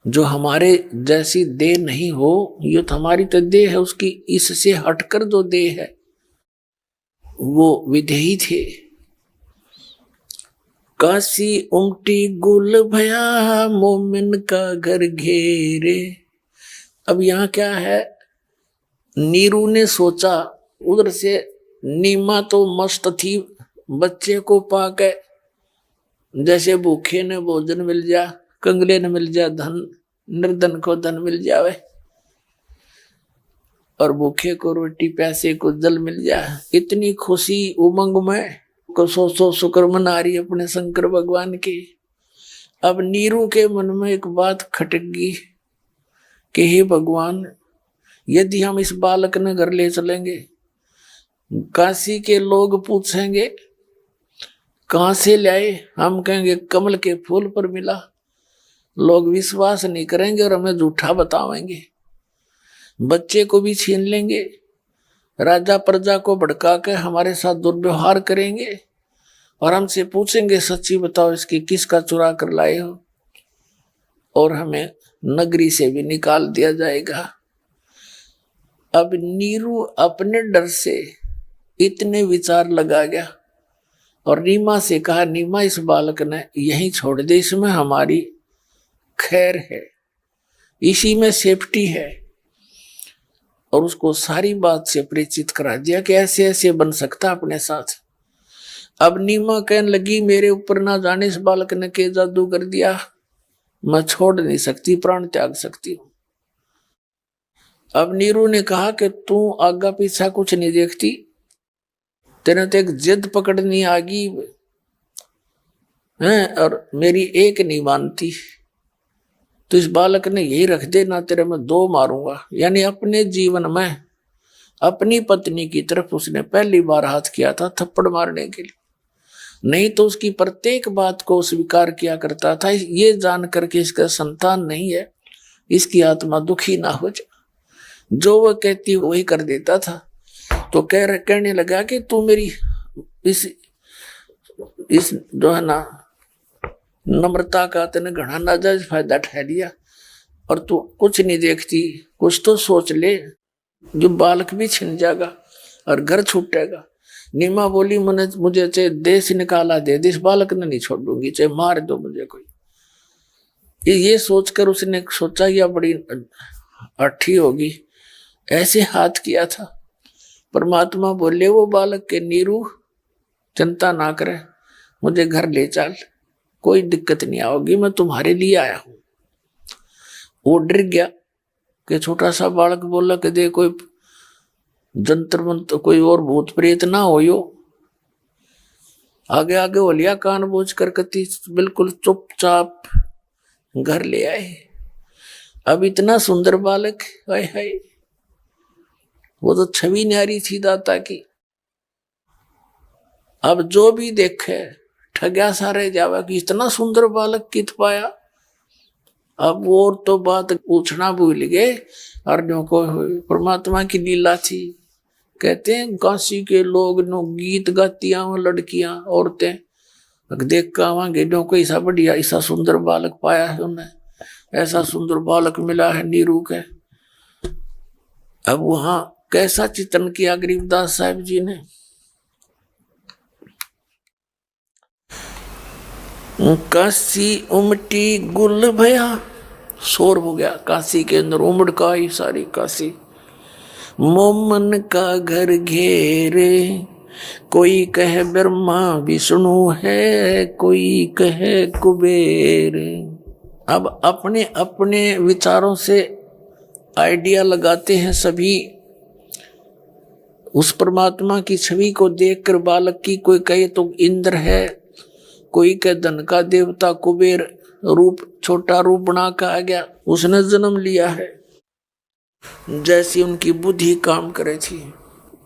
जो हमारे जैसी देह नहीं हो, ये तो हमारी तो देह है, उसकी इससे हटकर जो देह है वो विधेयी थे। काशी उमटी गुल भया मोमिन का घर घेरे। अब यहाँ क्या है, नीरू ने सोचा, उधर से नीमा तो मस्त थी, बच्चे को पाके जैसे भूखे ने भोजन मिल जा, कंगले ने मिल जा धन, निर्धन को धन मिल जावे, और भूखे को रोटी प्यासे को जल मिल जा। इतनी खुशी उमंग में को सो शुक्र मना रही अपने शंकर भगवान की। अब नीरू के मन में एक बात खटक गई कि हे भगवान, यदि हम इस बालक ने घर ले चलेंगे, काशी के लोग पूछेंगे कहाँ से लाए, हम कहेंगे कमल के फूल पर मिला, लोग विश्वास नहीं करेंगे और हमें झूठा बतावेंगे। बच्चे को भी छीन लेंगे, राजा प्रजा को भड़का के हमारे साथ दुर्व्यवहार करेंगे, और हमसे पूछेंगे सच्ची बताओ इसकी किसका चुरा कर लाए हो, और हमें नगरी से भी निकाल दिया जाएगा। अब नीरू अपने डर से इतने विचार लगा गया और नीमा से कहा, नीमा इस बालक ने यहीं छोड़ दे, इसमें हमारी खैर है, इसी में सेफ्टी है। और उसको सारी बात से परिचित करा दिया कि ऐसे ऐसे बन सकता अपने साथ। अब नीमा कहने लगी, मेरे ऊपर ना जाने इस बालक ने के जादू कर दिया, मैं छोड़ नहीं सकती, प्राण त्याग सकती हूँ। अब नीरू ने कहा कि तू आगा पीछा कुछ नहीं देखती, तेने तो एक जिद पकड़नी आ गई है और मेरी एक नहीं मानती, तो इस बालक ने यही रख दे, ना तेरे में दो मारूंगा। यानी अपने जीवन में अपनी पत्नी की तरफ उसने पहली बार हाथ किया था थप्पड़ मारने के लिए, नहीं तो उसकी प्रत्येक बात को स्वीकार किया करता था, ये जान करके इसका संतान नहीं है, इसकी आत्मा दुखी ना हो जाए, जो वह कहती वही कर देता था। तो कहने लगा कि तू मेरी इस जो है ना नम्रता का तेने घना नाजायज फायदा उठा लिया, और तू कुछ नहीं देखती, कुछ तो सोच ले, जो बालक भी छिन जाएगा और घर छूटेगा। नीमा बोली, मुझे चाहे देश निकाला दे, इस बालक ने नहीं छोड़ूंगी, चाहे मार दो मुझे कोई। ये सोचकर उसने सोचा यह बड़ी अठी होगी, ऐसे हाथ किया था। परमात्मा बोले वो बालक के, नीरू चिंता ना करे, मुझे घर ले चल, कोई दिक्कत नहीं आओगी, मैं तुम्हारे लिए आया हूं। वो डर गया कि छोटा सा बालक बोला कि दे कोई जंतर मंत्र कोई और भूत प्रेत ना हो यो। आगे आगे हो लिया कान बोझ कर कती, बिल्कुल चुपचाप घर ले आए। अब इतना सुंदर बालक, हाय हाय, वो तो छवि न्यारी थी दाता की। अब जो भी देखे ठग्या सा रह जावा कि इतना सुंदर बालक कित पाया। अब और तो बात पूछना भूल गए, और जो को परमात्मा की लीला थी। कहते हैं काशी के लोग नो गीत गातियां लड़कियां औरतें देख कर आवांगे, जो को ऐसा बढ़िया ऐसा सुंदर बालक पाया है उन्हें, ऐसा सुंदर बालक मिला है नीरू के। अब वहां कैसा चित्रण किया गरीबदास साहब जी ने। काशी उमटी गुल भया, शोर हो गया काशी के अंदर, उमड़ का ही सारी काशी। मोमन का घर घेरे, कोई कहे ब्रह्मा विष्णु है, कोई कहे कुबेर। अब अपने अपने विचारों से आइडिया लगाते हैं सभी उस परमात्मा की छवि को देखकर बालक की। कोई कहे तो इंद्र है, कोई कहे धन का देवता कुबेर रूप, छोटा रूप बना के आ गया, उसने जन्म लिया है, जैसी उनकी बुद्धि काम करे थी।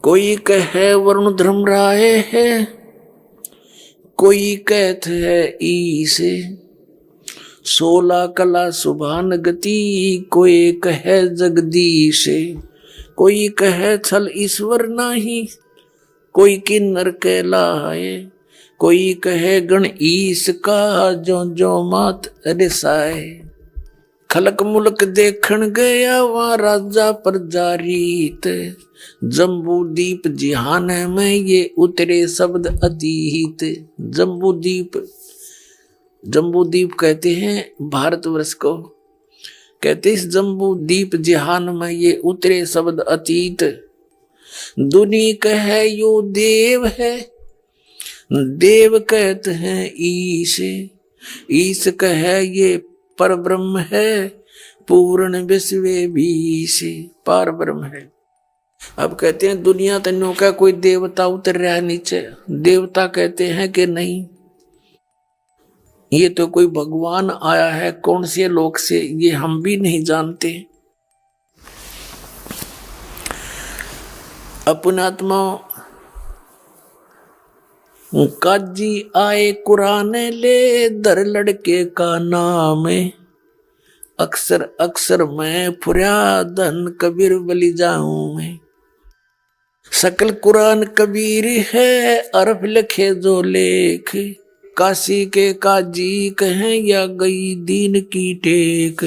कोई कहे वरुण धर्मराय है, कोई कहते है ईसे, 16 कला सुभान गति, कोई कहे जगदीश। कोई कहे छल ईश्वर नाही, कोई किन्नर कहलाए, कोई कहे गण ईश का, जो जो मात रिसाए। खलक मुलक देखण गया वहाँ राजा प्रजा रीत, जम्बू दीप जिहान में ये उतरे शब्द अतीत। जम्बू दीप कहते हैं भारतवर्ष को, कहते इस जम्बू दीप जिहान में ये उतरे शब्द अतीत। दुनी कहे यो देव है, देव कहते हैं ईश, ईश कहे ये पर ब्रह्म है, पूर्ण विश्व बीश, पार ब्रह्म है। अब कहते हैं दुनिया तन्यों का कोई देवता उतर रहा है नीचे, देवता कहते हैं कि नहीं, ये तो कोई भगवान आया है, कौन से लोक से ये हम भी नहीं जानते। अपनात्मा काजी आए कुरान ले, दर लड़के का नाम, अक्सर अक्सर मैं फुर्या धन कबीर बलि जाऊं मैं। सकल कुरान कबीर है, अरफ लिखे जो लेख, काशी के काजी कहें या गई दीन की टेक।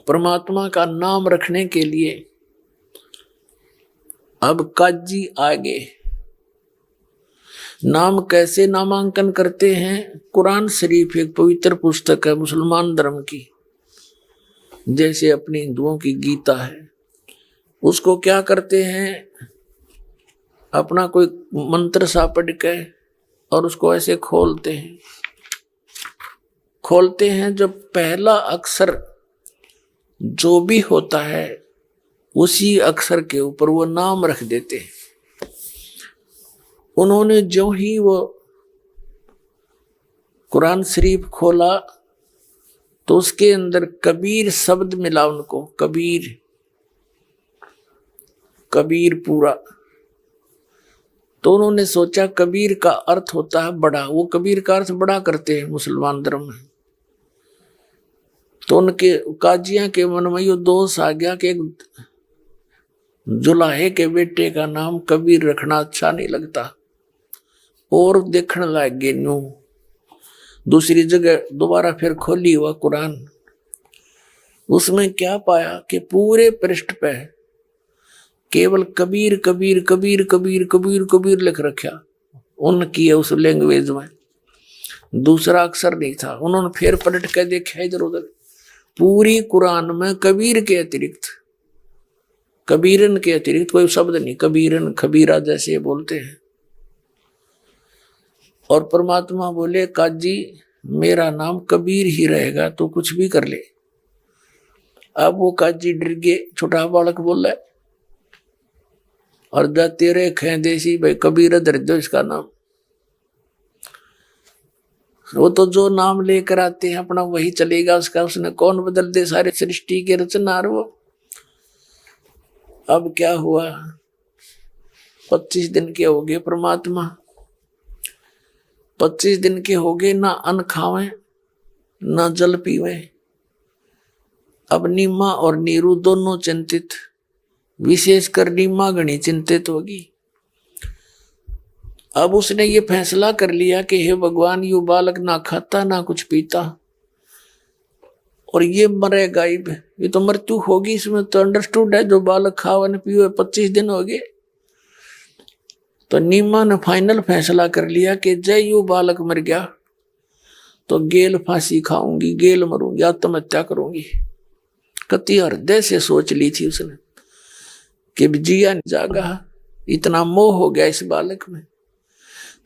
परमात्मा का नाम रखने के लिए अब काजी आगे। नाम कैसे नामांकन करते हैं? कुरान शरीफ एक पवित्र पुस्तक है मुसलमान धर्म की, जैसे अपनी हिंदुओं की गीता है। उसको क्या करते हैं, अपना कोई मंत्र सा पढ़ के और उसको ऐसे खोलते हैं। जब पहला अक्षर जो भी होता है उसी अक्षर के ऊपर वो नाम रख देते हैं। उन्होंने जो ही वो कुरान शरीफ खोला तो उसके अंदर कबीर शब्द मिला उनको, कबीर पूरा। तो उन्होंने सोचा कबीर का अर्थ होता है बड़ा, वो कबीर का अर्थ बड़ा करते हैं मुसलमान धर्म में। तो उनके काजियां के मन में ये दोष आ गया कि एक जुलाहे के बेटे का नाम कबीर रखना अच्छा नहीं लगता, और देखने लग गए न्यू। दूसरी जगह दोबारा फिर खोली हुआ कुरान, उसमें क्या पाया कि पूरे पृष्ठ पे केवल कबीर कबीर कबीर कबीर कबीर कबीर लिख रखा उनकी है उस लैंग्वेज में, दूसरा अक्षर नहीं था। उन्होंने फिर पलट के देखा इधर उधर, पूरी कुरान में कबीर के अतिरिक्त, कबीरन के अतिरिक्त कोई शब्द नहीं। कबीरन खबीरा जैसे बोलते हैं। और परमात्मा बोले काजी मेरा नाम कबीर ही रहेगा, तो कुछ भी कर ले। अब वो काजी डर गए, छोटा बालक बोला और जा तेरे खेदेसी भाई कबीर धर दो इसका नाम। वो तो जो नाम लेकर आते हैं अपना वही चलेगा उसका, उसने कौन बदल दे सारे सृष्टि के रचनार वो। अब क्या हुआ, 25 दिन के हो गए परमात्मा, 25 दिन के हो गए, ना अन्न खावे ना जल पीवे। अब नीमा और नीरू दोनों चिंतित, विशेषकर नीमा घनी चिंतित होगी। अब उसने ये फैसला कर लिया कि हे भगवान, यू बालक ना खाता ना कुछ पीता, और ये मरेगा ही, ये तो मृत्यु होगी, इसमें तो अंडरस्टूड है। जो बालक खावन पियो 25 दिन हो गए। तो नीमा ने फाइनल फैसला कर लिया कि जय यू बालक मर गया तो गेल फांसी खाऊंगी, गेल मरूंगी, आत्महत्या करूंगी। कति हृदय से सोच ली थी उसने कि जिया नहीं जागा, इतना मोह हो गया इस बालक में।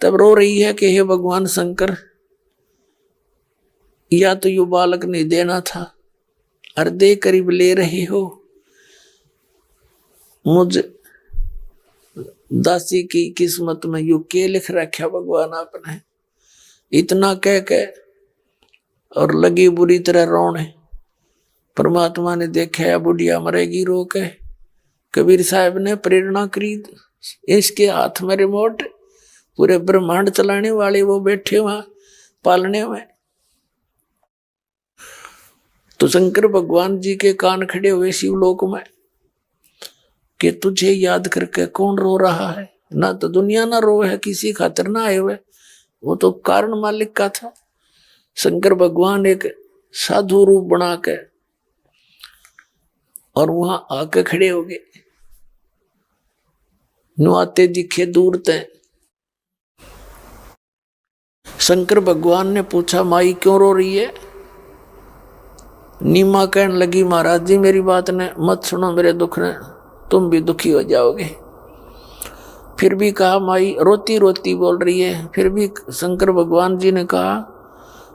तब रो रही है कि हे भगवान शंकर, या तो यू बालक नहीं देना था, हृदय करीब ले रहे हो, मुझ दासी की किस्मत में यू के लिख रखा भगवान आपने। इतना कह के और लगी बुरी तरह रोने। परमात्मा ने देखा या बुढ़िया मरेगी, रो के कबीर साहब ने प्रेरणा करी, इसके हाथ में रिमोट, पूरे ब्रह्मांड चलाने वाले वो बैठे वहां पालने में। तो शंकर भगवान जी के कान खड़े हुए शिवलोक में कि तुझे याद करके कौन रो रहा है। ना तो दुनिया ना रो है, किसी खातिर ना आए हुए, वो तो कारण मालिक का था। शंकर भगवान एक साधु रूप बना के और वहां आके खड़े हो गए। नुआते दिखे दूर तय। शंकर भगवान ने पूछा, माई क्यों रो रही है? नीमा कहने लगी, महाराज जी मेरी बात ने मत सुनो, मेरे दुख ने तुम भी दुखी हो जाओगे। फिर भी कहा, माई रोती रोती बोल रही है। फिर भी शंकर भगवान जी ने कहा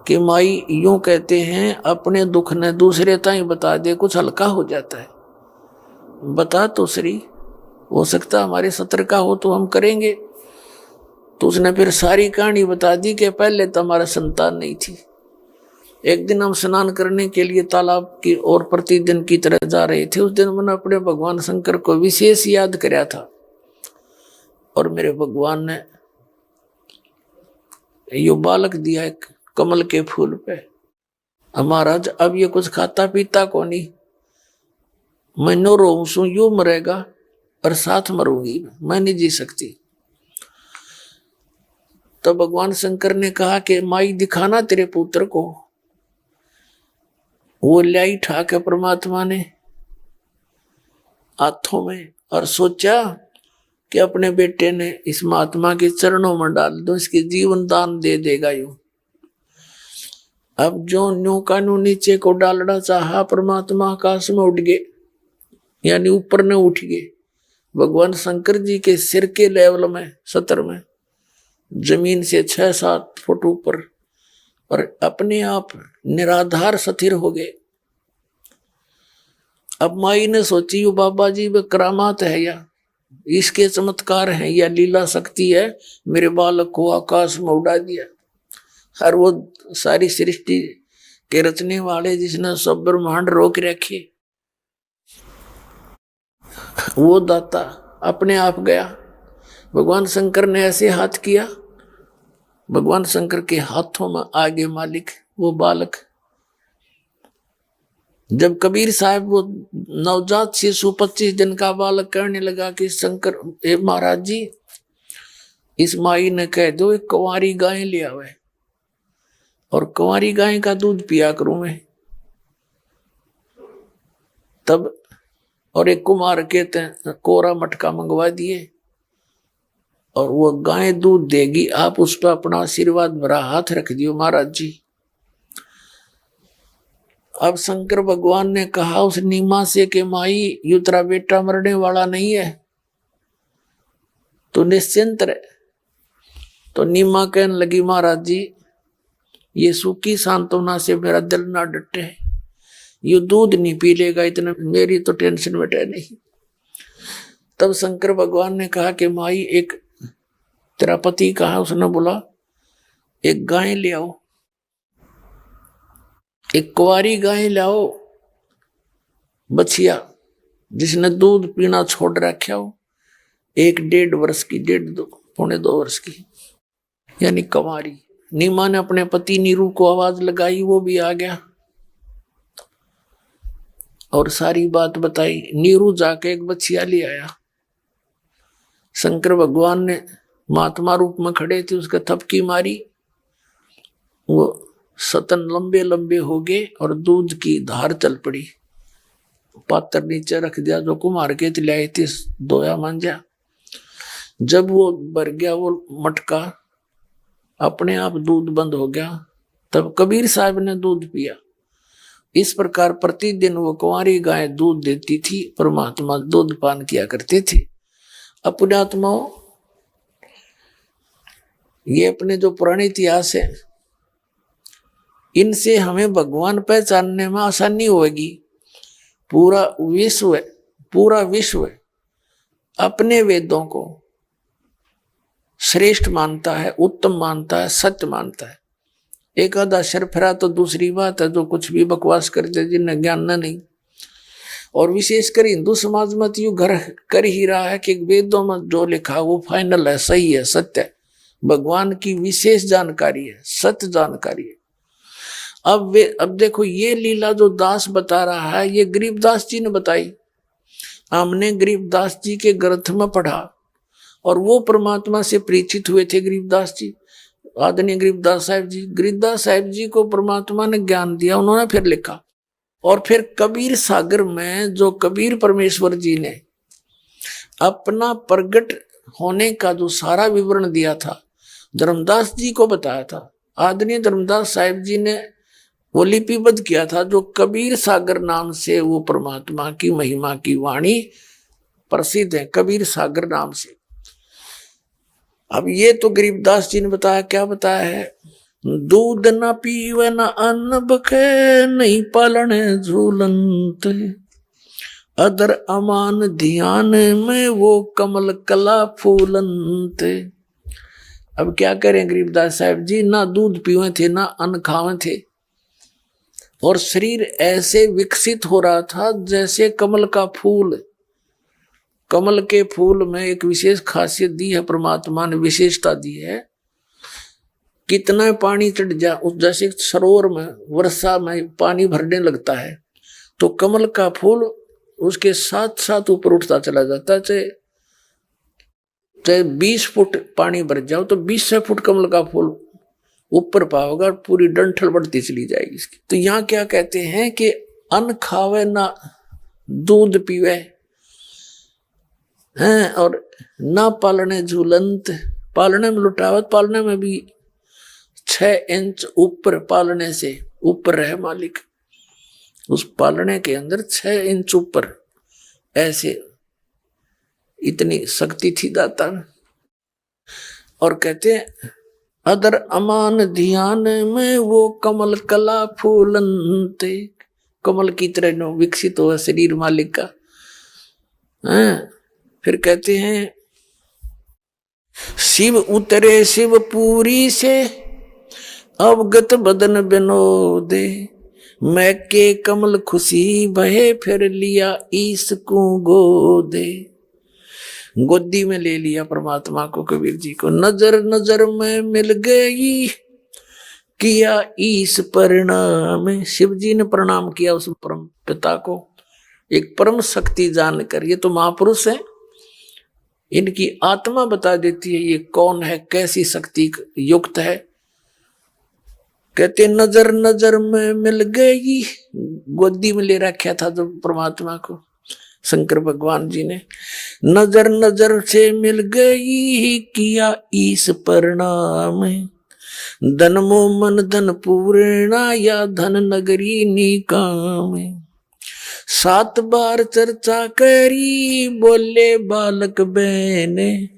कि माई यूं कहते हैं, अपने दुख ने दूसरे ताई बता दे कुछ हल्का हो जाता है। बता तो श्री, हो सकता हमारे सत्र का हो तो हम करेंगे। तो उसने फिर सारी कहानी बता दी कि पहले तो हमारा संतान नहीं थी। एक दिन हम स्नान करने के लिए तालाब की ओर प्रतिदिन की तरह जा रहे थे। उस दिन मैंने अपने भगवान शंकर को विशेष याद कराया था और मेरे भगवान ने यो बालक दिया एक कमल के फूल पे। महाराज अब ये कुछ खाता पीता को नहीं, मैं नो रो सू, यू मरेगा और साथ मरूंगी, मैं नहीं जी सकती। तो भगवान शंकर ने कहा कि माई दिखाना तेरे पुत्र को। वो लाई ठा के परमात्मा ने हाथों में और सोचा कि अपने बेटे ने इस महात्मा के चरणों में डाल दो, इसके जीवन दान दे देगा यू। अब जो न्यू का न्यू नीचे को डालना चाहा, परमात्मा आकाश में उठ गए, यानी ऊपर ने उठ गए। भगवान शंकर जी के सिर के लेवल में सतर में, जमीन से 6-7 फुट ऊपर, और अपने आप निराधार स्थिर हो गए। अब माई ने सोची, यो बाबा जी वे करामात है या इसके चमत्कार है या लीला शक्ति है, मेरे बालक को आकाश में उड़ा दिया। और वो सारी सृष्टि के रचने वाले जिसने सब ब्रह्मांड रोक रखे, वो दाता अपने आप गया। भगवान शंकर ने ऐसे हाथ किया, भगवान शंकर के हाथों में आगे मालिक वो बालक। जब कबीर साहब वो नवजात शिशु 25 दिन का बालक कहने लगा कि शंकर महाराज जी इस माई ने कह दो एक कुंवारी गाय ले आवे और कुंवारी गाय का दूध पिया करूं मैं। तब और एक कुमार कहते हैं कोरा मटका मंगवा दिए और वो गाय दूध देगी, आप उस पर अपना आशीर्वाद भरा हाथ रख दियो महाराज जी। अब शंकर भगवान ने कहा उस नीमा से कि माई यू तेरा बेटा मरने वाला नहीं है, तो निश्चिंत रहे। तो नीमा कहने लगी, महाराज जी ये सूखी सांत्वना से मेरा दिल ना डटे, यू दूध नहीं पी लेगा, इतना मेरी तो टेंशन मिटे नहीं। तब शंकर भगवान ने कहा कि माई एक तेरा पति कहा, उसने बोला एक गाय ले आओ, एक कुंवारी गाय लाओ बछिया जिसने दूध पीना छोड़ रखा हो, 1-1.5 वर्ष की, 1.5-2 वर्ष की, यानी कुंवारी। नीमा ने अपने पति नीरू को आवाज लगाई, वो भी आ गया और सारी बात बताई। नीरू जाके एक बछिया ले आया। शंकर भगवान ने महात्मा रूप में खड़े थे, उसके थपकी मारी, वो सतन लंबे लंबे हो गए और दूध की धार चल पड़ी। पात्र नीचे रख दिया, जो कुम्हार के लाए थे, धोया मांजा। जब वो भर गया वो मटका, अपने आप दूध बंद हो गया। तब कबीर साहब ने दूध पिया। इस प्रकार प्रतिदिन वो कुंवारी गाय दूध देती थी, परमात्मा दूध पान किया करते थे। अपने आत्माओं, ये अपने जो पुराने इतिहास है, इनसे हमें भगवान पहचानने में आसानी होगी। पूरा विश्व अपने वेदों को श्रेष्ठ मानता है, उत्तम मानता है, सत्य मानता है। एक आधा शर फिरा तो दूसरी बात है, जो कुछ भी बकवास करते जिन्हें ज्ञान नहीं। और विशेषकर हिंदू समाज में तो यू घर कर ही रहा है कि वेदों में जो लिखा वो फाइनल है, सही है, सत्य है, भगवान की विशेष जानकारी है, सत्य जानकारी है। अब देखो ये लीला जो दास बता रहा है, ये गरीबदास जी ने बताई। हमने गरीबदास जी के ग्रंथ में पढ़ा और वो परमात्मा से परिचित हुए थे गरीबदास जी, आदरणीय गरीबदास साहिब जी। गरीबदास साहिब जी को परमात्मा ने ज्ञान दिया, उन्होंने फिर लिखा। और फिर कबीर सागर में जो कबीर परमेश्वर जी ने अपना प्रगट होने का जो सारा विवरण दिया था, धर्मदास जी को बताया था। आदरणीय धर्मदास साहिब जी ने वो लिपिबद्ध किया था, जो कबीर सागर नाम से वो परमात्मा की महिमा की वाणी प्रसिद्ध है, कबीर सागर नाम से। अब ये तो गरीबदास जी ने बताया, क्या बताया है? दूध न पीवे न अन्न बखे, नहीं पालन झूलंत, अदर अमान ध्यान में वो कमल कला फूलंत। अब क्या करें गरीबदास साहब जी, ना दूध पीवे थे ना अन्न खावे थे, और शरीर ऐसे विकसित हो रहा था जैसे कमल का फूल। कमल के फूल में एक विशेष खासियत दी है परमात्मा ने, विशेषता दी है। कितना पानी चढ़ जा, उस जैसे सरोवर में वर्षा में पानी भरने लगता है, तो कमल का फूल उसके साथ साथ ऊपर उठता चला जाता है। चाहे 20 फुट पानी भर जाओ तो 20 फुट कमल का फूल ऊपर पाओगे, पूरी डंठल बढ़ती चली जाएगी इसकी। तो यहाँ क्या कहते हैं कि अन्न खावे ना दूध पीवे हैं, और ना पालने झूलंत, पालने में लुटावत, पालने में भी 6 इंच ऊपर, पालने से ऊपर है मालिक, उस पालने के अंदर 6 इंच ऊपर, ऐसे इतनी शक्ति थी दाता। और कहते हैं अदर अमान ध्यान में वो कमल कला फूलंते, कमल की तरह विकसित हुआ शरीर मालिक का। फिर कहते हैं शिव उतरे शिवपुरी से, अवगत बदन बिनोदे, मैं के कमल खुशी बहे, फिर लिया ईस को गोदे। गोदी में ले लिया परमात्मा को कबीर जी को। नजर नजर में मिल गई, किया ईस परिणाम। शिव जी ने प्रणाम किया उस परम पिता को, एक परम शक्ति जानकर। ये तो महापुरुष है, इनकी आत्मा बता देती है ये कौन है, कैसी शक्ति युक्त है। कहते नजर नजर में मिल गई, गोदी में ले रखा था जो परमात्मा को शंकर भगवान जी ने। नजर नजर से मिल गई, किया ईस परिणाम, धन मोह मन धन पूर्णा, या धन नगरी निकाम। 7 बार चर्चा करी, बोले बालक बहने,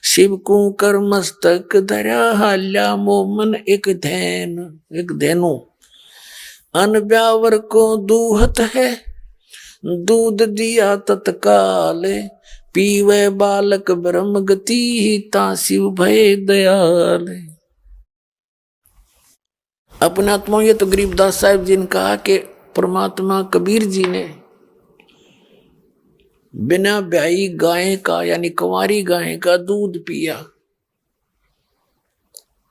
शिव को कर मस्तक धरा, हाल्या मोमन एक धैनु। अन ब्यावर को दूहत है, दूध दिया तत्काल, पीवे बालक ब्रह्म गति, ता शिव भय दयाल। अपने आत्मा, ये तो गरीबदास साहिब जी ने कहा कि परमात्मा कबीर जी ने बिना ब्याई गाय का, यानी कुंवारी गाय का दूध पिया।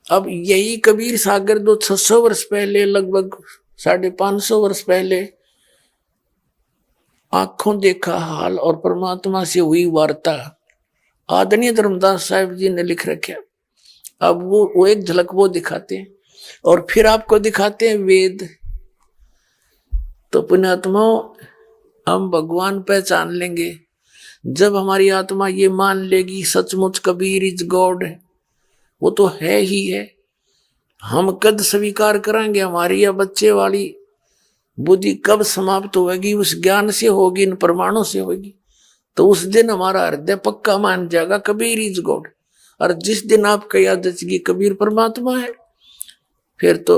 अब यही कबीर सागर जो 600 वर्ष पहले, लगभग 550 वर्ष पहले आंखों देखा हाल और परमात्मा से हुई वार्ता आदरणीय धर्मदास साहिब जी ने लिख रखा। अब वो एक झलक वो दिखाते हैं। और फिर आपको दिखाते हैं वेद। तो पुण्यात्माओं, हम भगवान पहचान लेंगे जब हमारी आत्मा ये मान लेगी सचमुच कबीर इज गॉड, वो तो है ही है। हम कद स्वीकार करेंगे? हमारी या बच्चे वाली बुद्धि कब समाप्त होगी? उस ज्ञान से होगी, इन प्रमाणों से होगी। तो उस दिन हमारा हृदय पक्का मान जाएगा कबीर इज गॉड। और जिस दिन आपको याद रचेगी कबीर परमात्मा है, फिर तो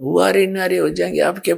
वारे नारे हो जाएंगे आपके।